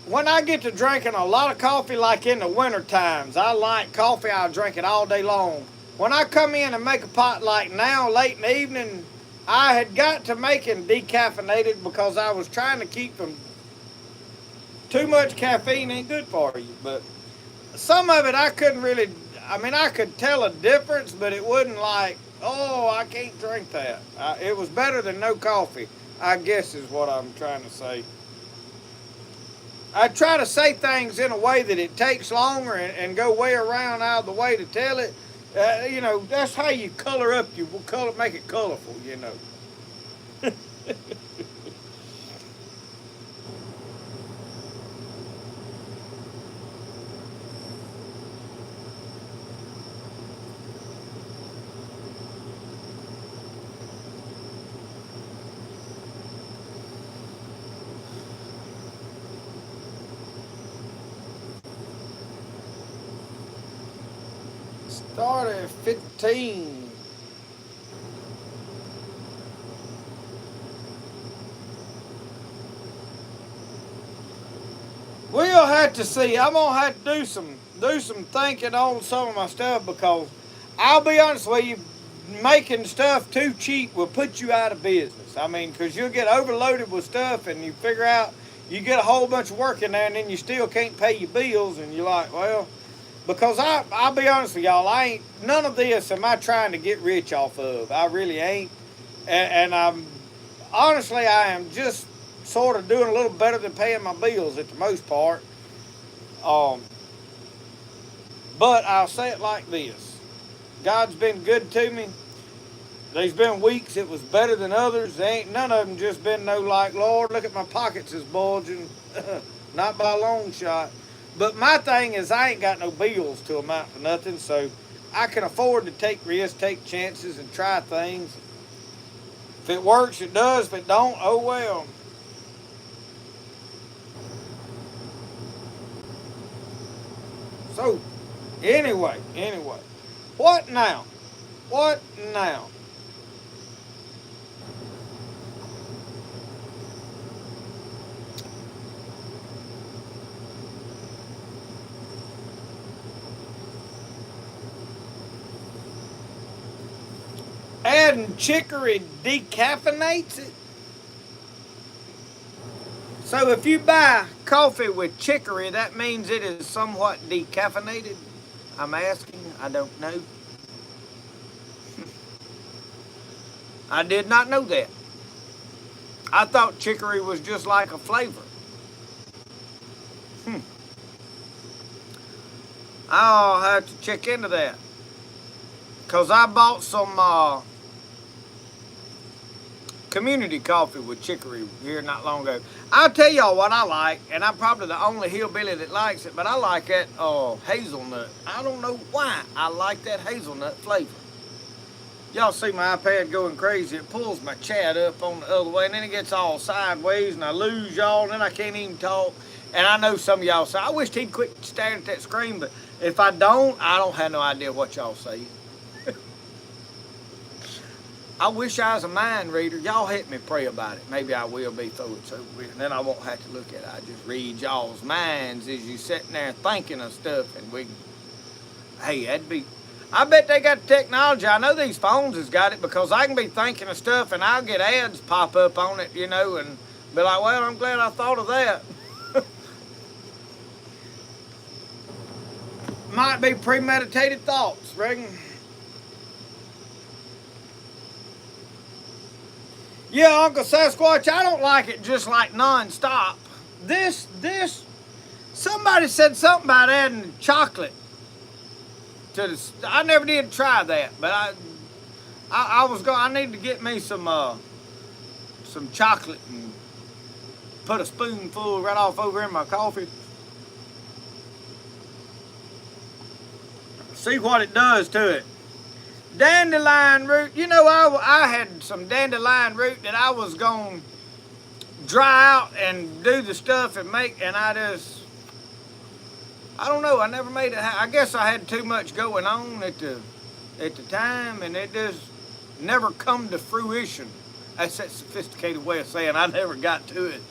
When I get to drinking a lot of coffee, like in the winter times, I like coffee. I'll drink it all day long. When I come in and make a pot like now, late in the evening, I had got to making decaffeinated because I was trying to keep them. Too much caffeine ain't good for you, but some of it I couldn't really. I mean, I could tell a difference, but it wasn't like, oh, I can't drink that. It was better than no coffee, I guess is what I'm trying to say. I try to say things in a way that it takes longer and go way around out of the way to tell it. That's how you color up. You will make it colorful. Start at 15. We'll have to see. I'm gonna have to do some thinking on some of my stuff because I'll be honest with you, making stuff too cheap will put you out of business. I mean, because you'll get overloaded with stuff and you figure out you get a whole bunch of work in there and then you still can't pay your bills and you're like, well, because I'll be honest with y'all, none of this am I trying to get rich off of. I really ain't. And honestly, I am just sort of doing a little better than paying my bills at the most part. Um, but I'll say it like this. God's been good to me. There's been weeks it was better than others. There ain't none of them just been no like, Lord, look at my pockets is bulging. Not by a long shot. But my thing is I ain't got no bills to amount to nothing, so I can afford to take risks, take chances, and try things. If it works, it does. If it don't, oh well. So, anyway. What now? What now? Adding chicory decaffeinates it. So if you buy coffee with chicory, that means it is somewhat decaffeinated. I'm asking. I don't know. I did not know that. I thought chicory was just like a flavor. Hmm. I'll have to check into that. Because I bought some community coffee with chicory here not long ago. I'll tell y'all what I like, and I'm probably the only hillbilly that likes it, but I like that hazelnut. I don't know why I like that hazelnut flavor. Y'all see my iPad going crazy. It pulls my chat up on the other way, and then it gets all sideways, and I lose y'all, and then I can't even talk. And I know some of y'all say, I wish he'd quit staring at that screen, but if I don't have no idea what y'all say. I wish I was a mind reader. Y'all help me pray about it. Maybe I will be through it so and then I won't have to look at it. I just read y'all's minds as you sitting there thinking of stuff and hey, that'd be, I bet they got the technology. I know these phones has got it because I can be thinking of stuff and I'll get ads pop up on it, and be like, well, I'm glad I thought of that. Might be premeditated thoughts, Reagan. Yeah, Uncle Sasquatch, I don't like it just like non-stop. Somebody said something about adding chocolate to the. I never did try that, but I was going. I need to get me some chocolate and put a spoonful right off over in my coffee. See what it does to it. Dandelion root. You know, I had some dandelion root that I was going to dry out and do the stuff and make, and I don't know, I never made it. I guess I had too much going on at the time, and it just never come to fruition. That's that sophisticated way of saying I never got to it.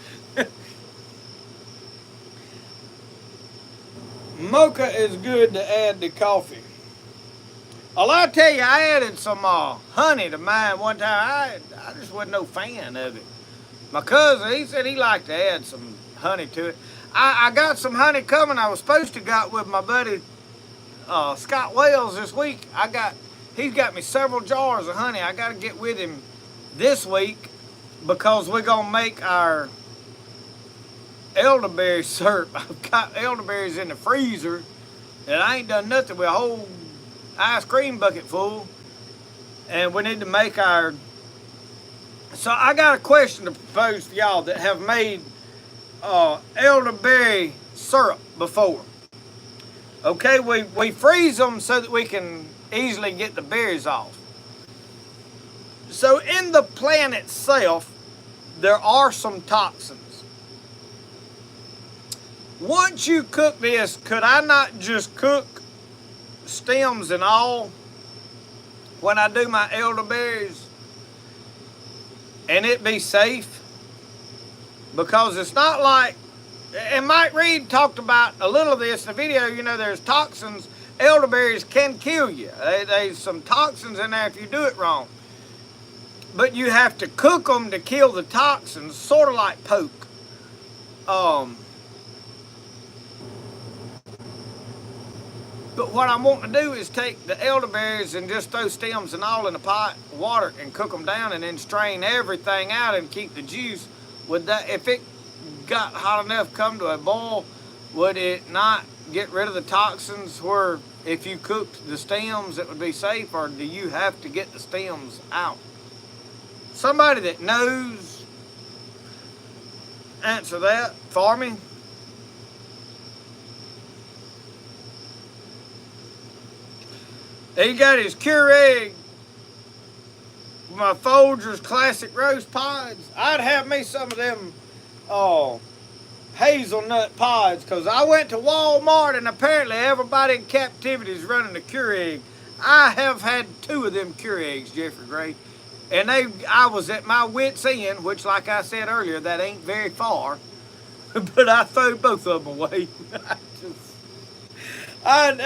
Mocha is good to add to coffee. Well, I tell you, I added some honey to mine one time. I just wasn't no fan of it. My cousin, he said he liked to add some honey to it. I got some honey coming. I was supposed to got with my buddy Scott Wells this week. He's got me several jars of honey. I got to get with him this week because we're gonna make our elderberry syrup. I've got elderberries in the freezer, and I ain't done nothing with a whole ice cream bucket full, and we need to make our. So I got a question to propose to y'all that have made elderberry syrup before. Okay, we freeze them so that we can easily get the berries off. So in the plant itself, there are some toxins. Once you cook this, could I not just cook stems and all when I do my elderberries and it be safe? Because it's not like, and Mike Reed talked about a little of this in the video, you know, there's toxins. Elderberries can kill you. There's some toxins in there if you do it wrong. But you have to cook them to kill the toxins, sort of like poke. But what I'm wanting to do is take the elderberries and just throw stems and all in a pot of water and cook them down and then strain everything out and keep the juice. Would that, if it got hot enough, come to a boil, would it not get rid of the toxins where if you cooked the stems it would be safe, or do you have to get the stems out? Somebody that knows, answer that for me. He got his Keurig, my Folgers Classic Roast Pods. I'd have me some of them hazelnut pods, because I went to Walmart and apparently everybody in captivity is running a Keurig. I have had 2 of them Keurigs, Jeffrey Gray, and I was at my wit's end, which, like I said earlier, that ain't very far, but I threw both of them away. I'd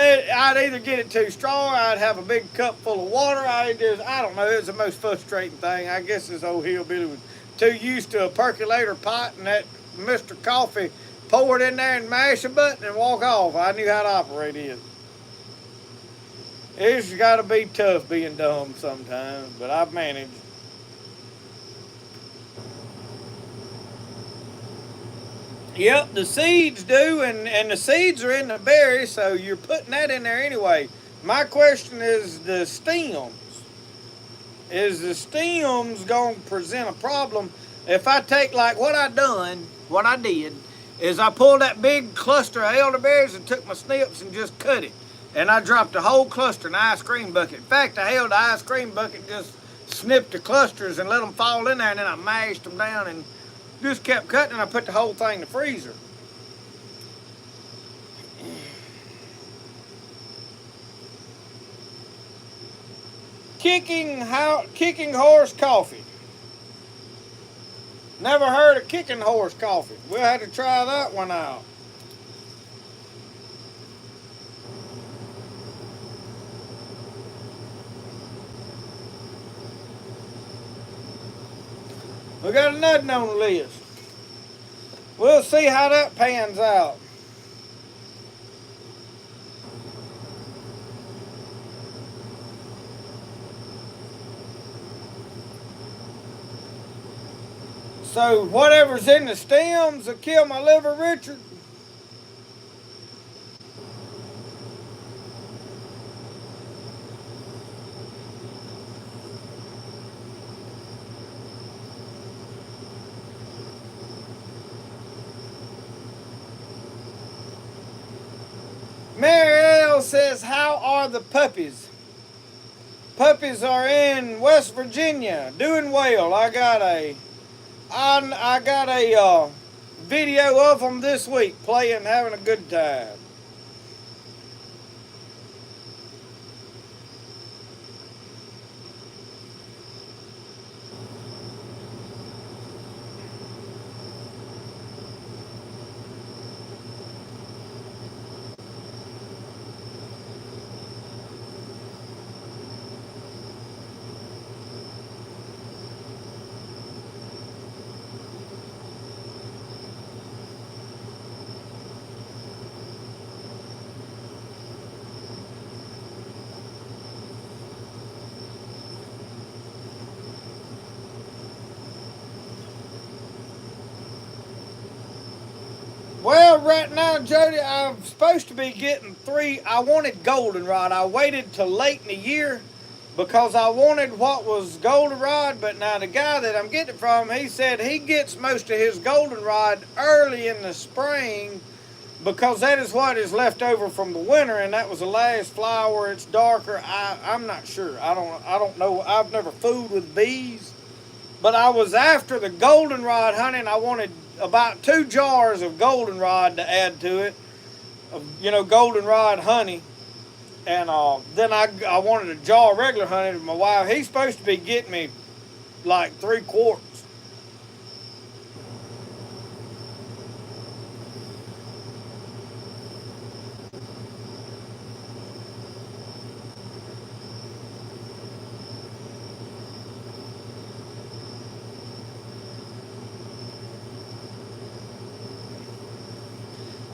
either get it too strong, or I'd have a big cup full of water. I don't know, it was the most frustrating thing. I guess this old hillbilly was too used to a percolator pot and that Mr. Coffee, pour it in there and mash a button and walk off. I knew how to operate it. It's got to be tough being dumb sometimes, but I've managed. Yep, the seeds do, and the seeds are in the berry, so you're putting that in there anyway. My question is the stems. Is the stems going to present a problem if I take, like what I did, is I pulled that big cluster of elderberries and took my snips and just cut it. And I dropped the whole cluster in the ice cream bucket. In fact, I held the ice cream bucket and just snipped the clusters and let them fall in there, and then I mashed them down and just kept cutting, and I put the whole thing in the freezer. Kicking horse coffee. Never heard of kicking horse coffee. We'll have to try that one out. We got another on the list. We'll see how that pans out. So whatever's in the stems will kill my liver, Richard. Mary L says, how are the puppies? Puppies are in West Virginia, doing well. I got a video of them this week, playing, having a good time. Well, right now, Jody, I'm supposed to be getting 3. I wanted goldenrod. I waited till late in the year because I wanted what was goldenrod, but now the guy that I'm getting it from, he said he gets most of his goldenrod early in the spring because that is what is left over from the winter, and that was the last flower. It's darker. I'm not sure. I don't know. I've never fooled with bees, but I was after the goldenrod hunting. I wanted about 2 jars of goldenrod to add to it, goldenrod honey. And then I wanted a jar of regular honey with my wife. He's supposed to be getting me like 3 quarts.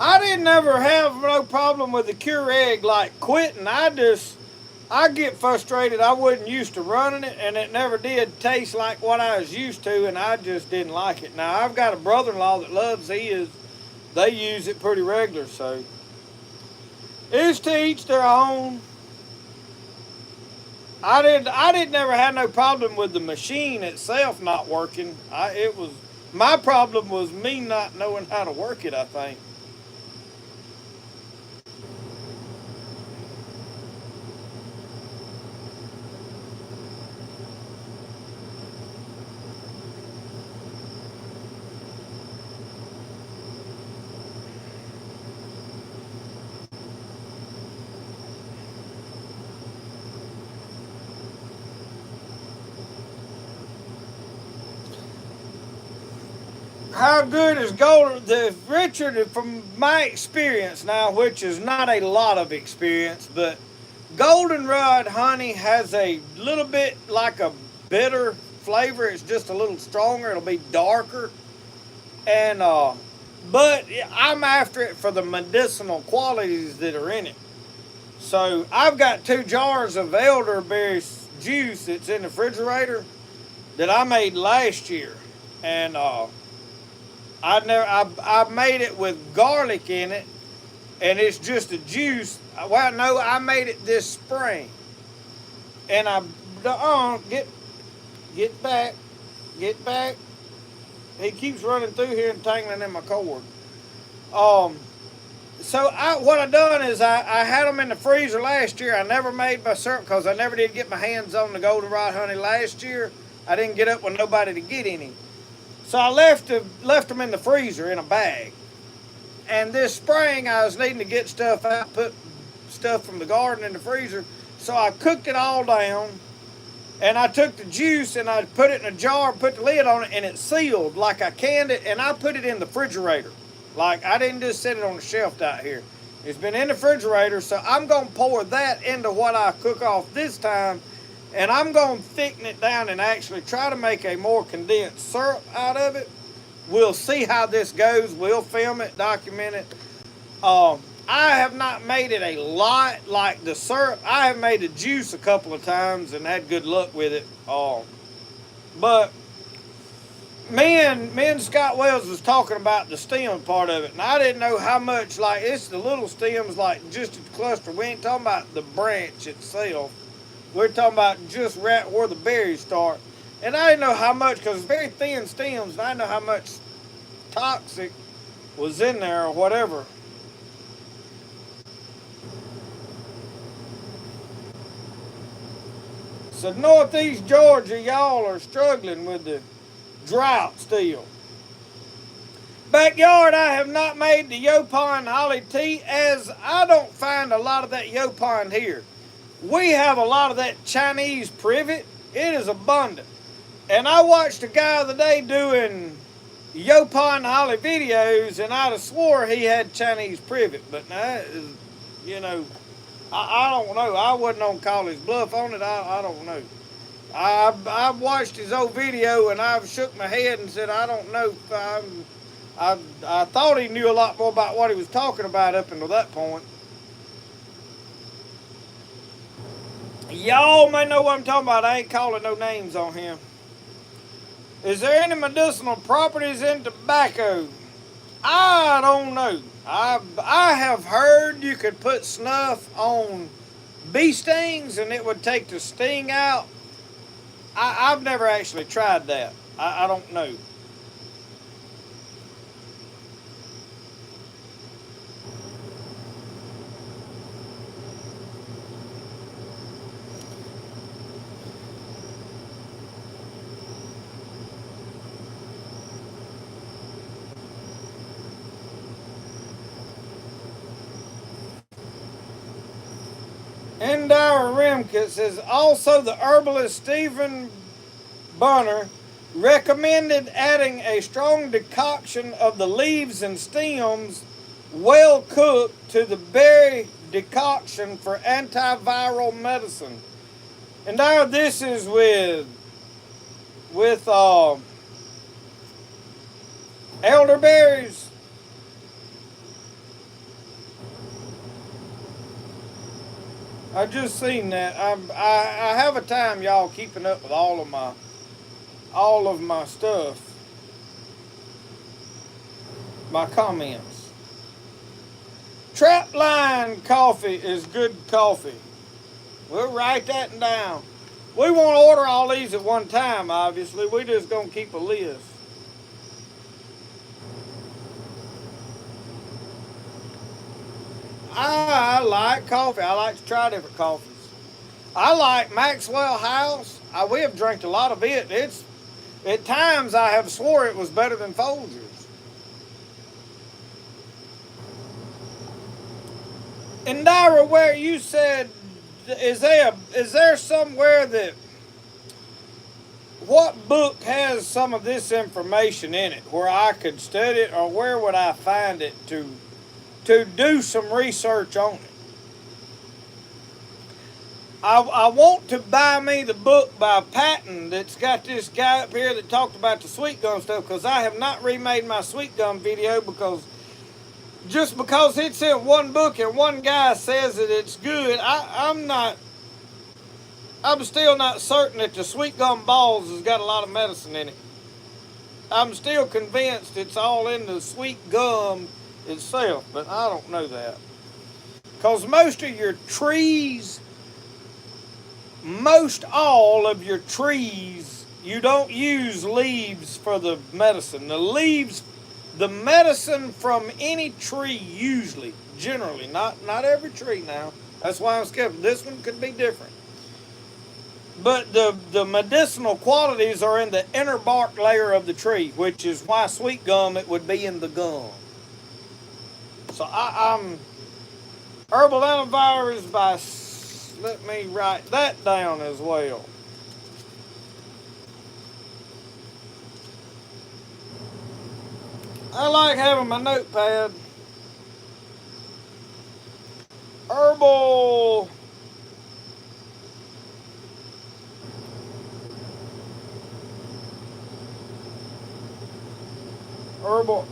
I didn't ever have no problem with the cure egg like quitting. I get frustrated. I wasn't used to running it, and it never did taste like what I was used to, and I just didn't like it. Now, I've got a brother-in-law that loves his. They use it pretty regular, so it's to each their own. I didn't never have no problem with the machine itself not working. My problem was me not knowing how to work it, I think. How good is Richard, from my experience now, which is not a lot of experience, but goldenrod honey has a little bit like a bitter flavor. It's just a little stronger. It'll be darker. And, but I'm after it for the medicinal qualities that are in it. So I've got 2 jars of elderberry juice that's in the refrigerator that I made last year. And, I made it with garlic in it, and it's just a juice. Well, no, I made it this spring, and get back. He keeps running through here and tangling in my cord. So what I done is I had them in the freezer last year. I never made my syrup because I never did get my hands on the goldenrod honey last year. I didn't get up with nobody to get any. So I left them in the freezer in a bag. And this spring I was needing to get stuff out, put stuff from the garden in the freezer. So I cooked it all down, and I took the juice and I put it in a jar, put the lid on it, and it sealed like I canned it, and I put it in the refrigerator. Like, I didn't just set it on the shelf out here. It's been in the refrigerator, so I'm going to pour that into what I cook off this time, and I'm going to thicken it down and actually try to make a more condensed syrup out of it. We'll see how this goes. We'll film it, document it. I have not made it a lot like the syrup. I have made the juice a couple of times and had good luck with it. But me and Scott Wells was talking about the stem part of it, and I didn't know how much. Like, it's the little stems, like just a cluster. We ain't talking about the branch itself. We're talking about just right where the berries start. And I didn't know how much, because it's very thin stems, and I didn't know how much toxic was in there or whatever. So northeast Georgia, y'all are struggling with the drought still. Backyard, I have not made the Yopon holly tea, as I don't find a lot of that Yopon here. We have a lot of that Chinese privet. It is abundant. And I watched a guy the other day doing Yopon holly videos, and I'd have swore he had Chinese privet. But now, you know, I don't know. I wasn't on call his bluff on it. I don't know. I watched his old video, and I've shook my head and said, I don't know. I thought he knew a lot more about what he was talking about up until that point. Y'all may know what I'm talking about. I ain't calling no names on him. Is there any medicinal properties in tobacco? I don't know. I have heard you could put snuff on bee stings and it would take the sting out. I've never actually tried that. I don't know. Endara Remke says, also the herbalist Stephen Bunner recommended adding a strong decoction of the leaves and stems well cooked to the berry decoction for antiviral medicine. And now this is with elderberries. I just seen that. I have a time, y'all, keeping up with all of my stuff, my comments. Trapline coffee is good coffee. We'll write that down. We won't order all these at one time, obviously. We just gonna keep a list. I like coffee. I like to try different coffees. I like Maxwell House. We have drank a lot of it. It's at times I have swore it was better than Folgers. And Dyra, where you said, is there somewhere that, what book has some of this information in it where I could study it, or where would I find it to do some research on it? I want to buy me the book by Patton that's got this guy up here that talked about the sweet gum stuff, because I have not remade my sweet gum video, because just because it's in one book and one guy says that it's good, I'm still not certain that the sweet gum balls has got a lot of medicine in it. I'm still convinced it's all in the sweet gum itself, but I don't know that. Because most all of your trees, you don't use leaves for the medicine. The medicine from any tree usually, generally, not every tree now. That's why I'm skeptical. This one could be different. But the medicinal qualities are in the inner bark layer of the tree, which is why sweet gum, it would be in the gum. So I'm Herbal Antivirus by, let me write that down as well. I like having my notepad. Herbal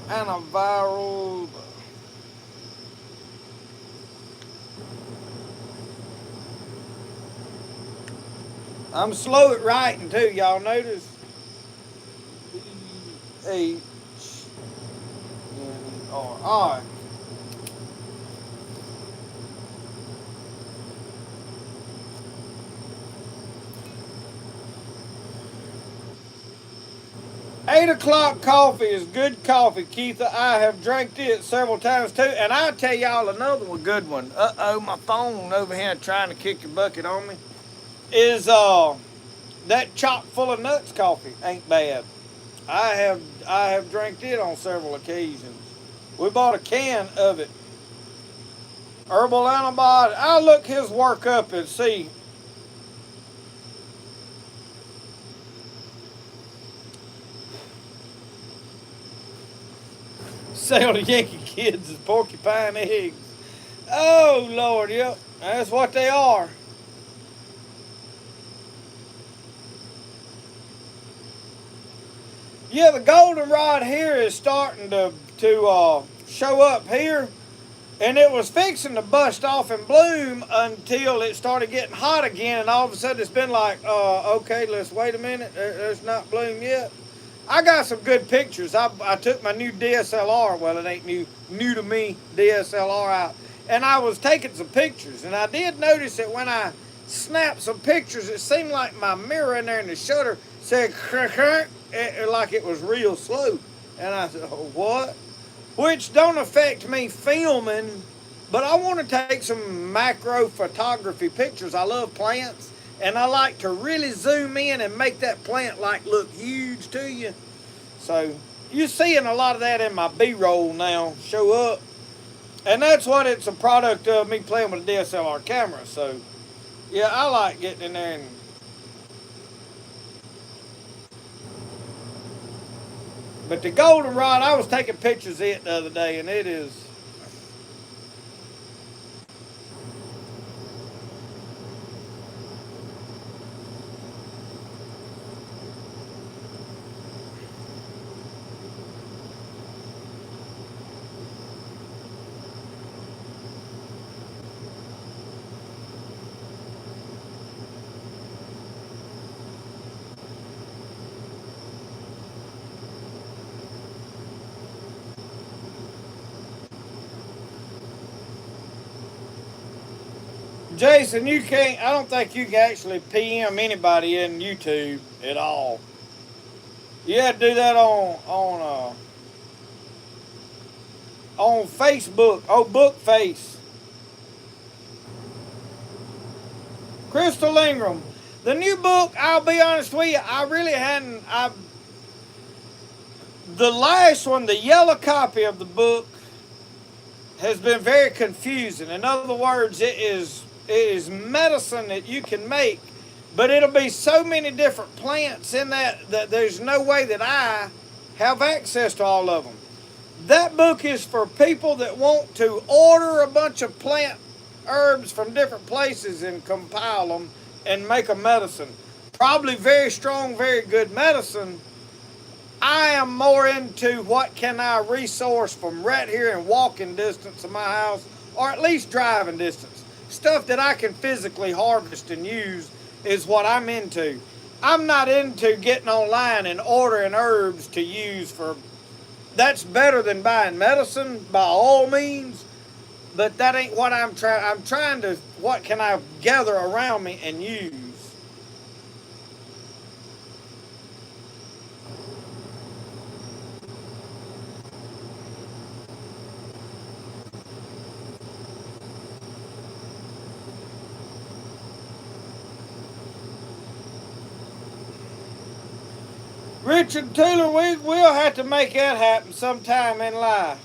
Antiviral. I'm slow at writing too, y'all notice? All right. $8 coffee is good coffee, Keitha. I have drank it several times too, and I'll tell y'all another one, good one. My phone over here trying to kick the bucket on me. Is that chock full of nuts coffee ain't bad. I have drank it on several occasions. We bought a can of it. Herbal antibiotic. I'll look his work up and see. Sell the Yankee kids as porcupine eggs. Oh, Lord, yep. That's what they are. Yeah, the goldenrod here is starting to show up here. And it was fixing to bust off and bloom until it started getting hot again. And all of a sudden it's been like, okay, let's wait a minute. There's not bloom yet. I got some good pictures. I took my new DSLR, well, it ain't new to me, DSLR out. And I was taking some pictures. And I did notice that when I snapped some pictures, it seemed like my mirror in there in the shutter said, like it was real slow. And I said, oh, what? Which don't affect me filming, but I want to take some macro photography pictures. I love plants, and I like to really zoom in and make that plant like look huge to you. So you're seeing a lot of that in my B-roll now show up. And that's what it's a product of, me playing with a DSLR camera. So yeah, I like getting in there and but the goldenrod, I was taking pictures of it the other day, and it is. Jason, you can't, I don't think you can actually PM anybody in YouTube at all. You had to do that on Facebook, Bookface. Crystal Ingram, the new book, I'll be honest with you, I really hadn't, the last one, the yellow copy of the book, has been very confusing. In other words, it is medicine that you can make, but it'll be so many different plants in that there's no way that I have access to all of them. That book is for people that want to order a bunch of plant herbs from different places and compile them and make a medicine. Probably very strong, very good medicine. I am more into what can I resource from right here in walking distance of my house, or at least driving distance. Stuff that I can physically harvest and use is what I'm into. I'm not into getting online and ordering herbs to use for, that's better than buying medicine by all means, but that ain't what I'm trying. I'm trying to, what can I gather around me and use? Richard Taylor, we'll have to make that happen sometime in life.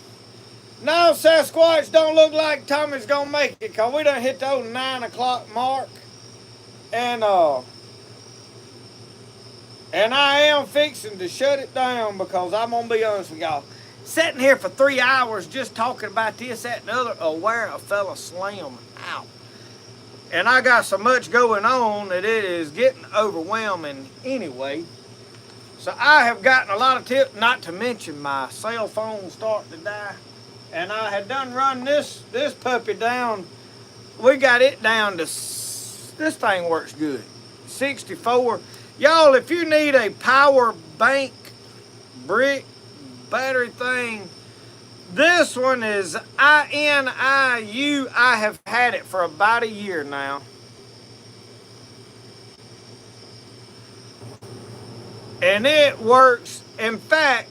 No, Sasquatch don't look like Tommy's gonna make it, because we done hit the old 9 o'clock mark. And I am fixing to shut it down, because I'm gonna be honest with y'all. Sitting here for 3 hours just talking about this, that, and the other, or where a fella slam out. And I got so much going on that it is getting overwhelming anyway. So I have gotten a lot of tips, not to mention my cell phone starting to die. And I had done run this puppy down. We got it down to, this thing works good, 64. Y'all, if you need a power bank brick battery thing. This one is INIU. I have had it for about a year now. And it works. In fact,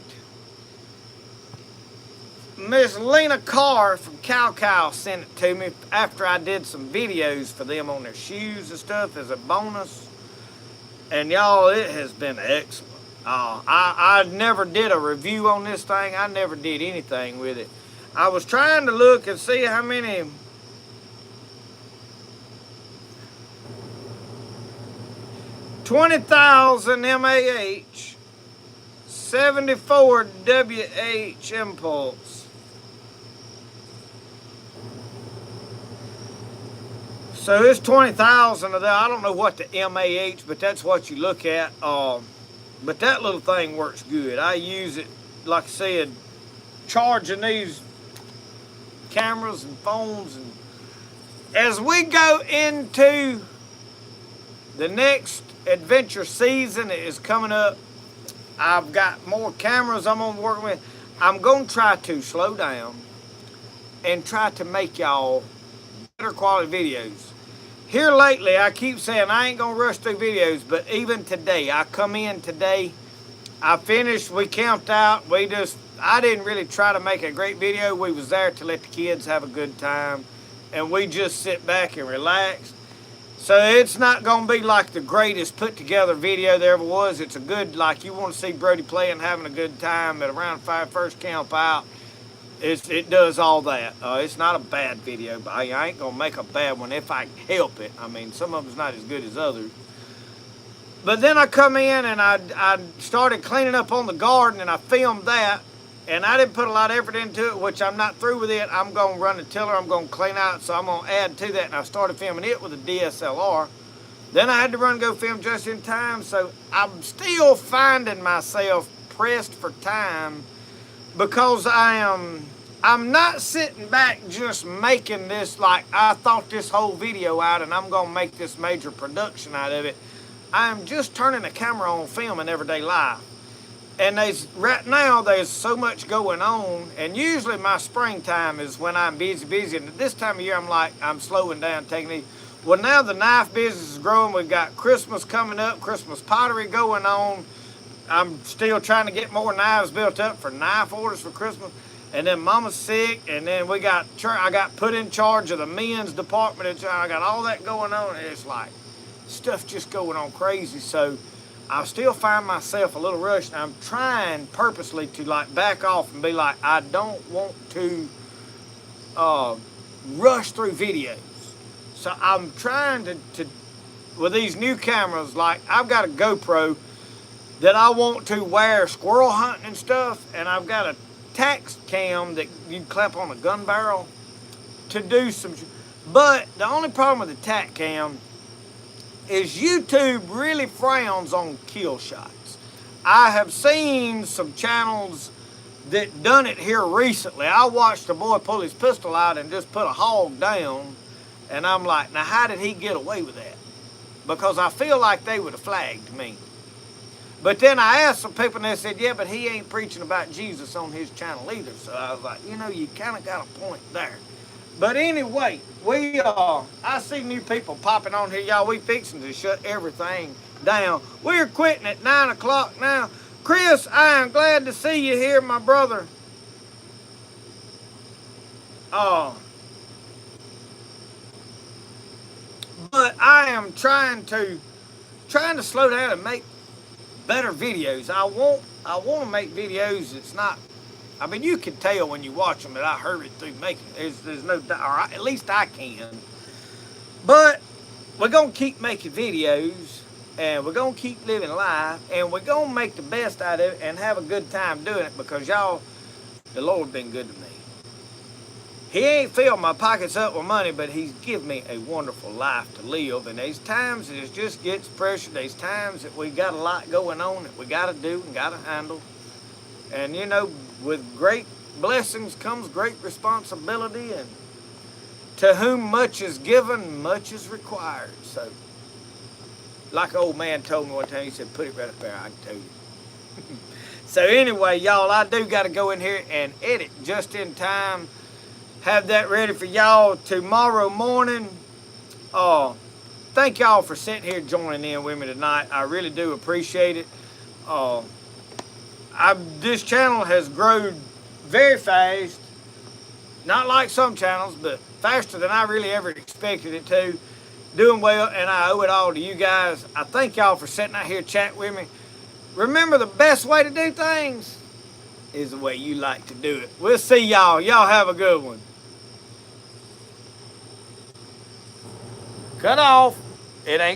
Miss Lena Carr from Cow sent it to me after I did some videos for them on their shoes and stuff as a bonus. And y'all, it has been excellent. I never did a review on this thing. I never did anything with it. I was trying to look and see how many 20,000 mAh, 74 WH impulse. So it's 20,000 of that. I don't know what the MAH, but that's what you look at. But that little thing works good. I use it, like I said, charging these cameras and phones. And as we go into the next adventure season, it is coming up. I've got more cameras I'm gonna work with. I'm gonna try to slow down and try to make y'all better quality videos. Here lately, I keep saying I ain't gonna rush through videos, but even today, I come in today, I finished, we camped out, I didn't really try to make a great video. We was there to let the kids have a good time, and we just sit back and relax. So it's not gonna be like the greatest put together video there ever was. It's a good, like you wanna see Brody playing, having a good time at around 5 first camp out. It does all that. It's not a bad video, but I ain't gonna make a bad one if I can help it. I mean, some of them's not as good as others. But then I come in and I started cleaning up on the garden and I filmed that. And I didn't put a lot of effort into it, which I'm not through with it. I'm gonna run the tiller, I'm gonna clean out, so I'm gonna add to that. And I started filming it with a DSLR. Then I had to run and go film just in time. So I'm still finding myself pressed for time because I'm not sitting back just making this like I thought this whole video out and I'm gonna make this major production out of it. I'm just turning the camera on, filming everyday life. And right now there's so much going on, and usually my springtime is when I'm busy, and this time of year I'm slowing down, taking it easy. Well, now the knife business is growing. We've got Christmas coming up, Christmas pottery going on. I'm still trying to get more knives built up for knife orders for Christmas. And then Mama's sick, and then I got put in charge of the men's department. I got all that going on, and it's like stuff just going on crazy. So I still find myself a little rushed. I'm trying purposely to like back off and be like, I don't want to rush through videos. So I'm trying to with these new cameras, like I've got a GoPro that I want to wear squirrel hunting and stuff, and I've got a tax cam that you clap on a gun barrel to do some. But the only problem with the tac cam is YouTube really frowns on kill shots. I have seen some channels that done it here recently. I watched a boy pull his pistol out and just put a hog down, and I'm like, now how did he get away with that? Because I feel like they would have flagged me. But then I asked some people and they said, yeah, but he ain't preaching about Jesus on his channel either. So I was like, you know, you kind of got a point there. But anyway, I see new people popping on here. Y'all, we fixing to shut everything down. We're quitting at 9 o'clock now. Chris, I am glad to see you here, my brother. But I am trying to slow down and make better videos. I want to make videos that's not, I mean, you can tell when you watch them that I hurried through making it. There's no doubt, or at least I can. But we're going to keep making videos, and we're going to keep living life, and we're going to make the best out of it and have a good time doing it because y'all, the Lord been good to me. He ain't filled my pockets up with money, but he's given me a wonderful life to live. And there's times that it just gets pressure. There's times that we got a lot going on that we got to do and got to handle. And, you know, with great blessings comes great responsibility. And to whom much is given, much is required. So, like an old man told me one time, he said, put it right up there, I can tell you. So anyway, y'all, I do got to go in here and edit just in time. Have that ready for y'all tomorrow morning. Thank y'all for sitting here joining in with me tonight. I really do appreciate it. This channel has grown very fast. Not like some channels, but faster than I really ever expected it to. Doing well, and I owe it all to you guys. I thank y'all for sitting out here chatting with me. Remember, the best way to do things is the way you like to do it. We'll see y'all. Y'all have a good one. Cut off. It ain't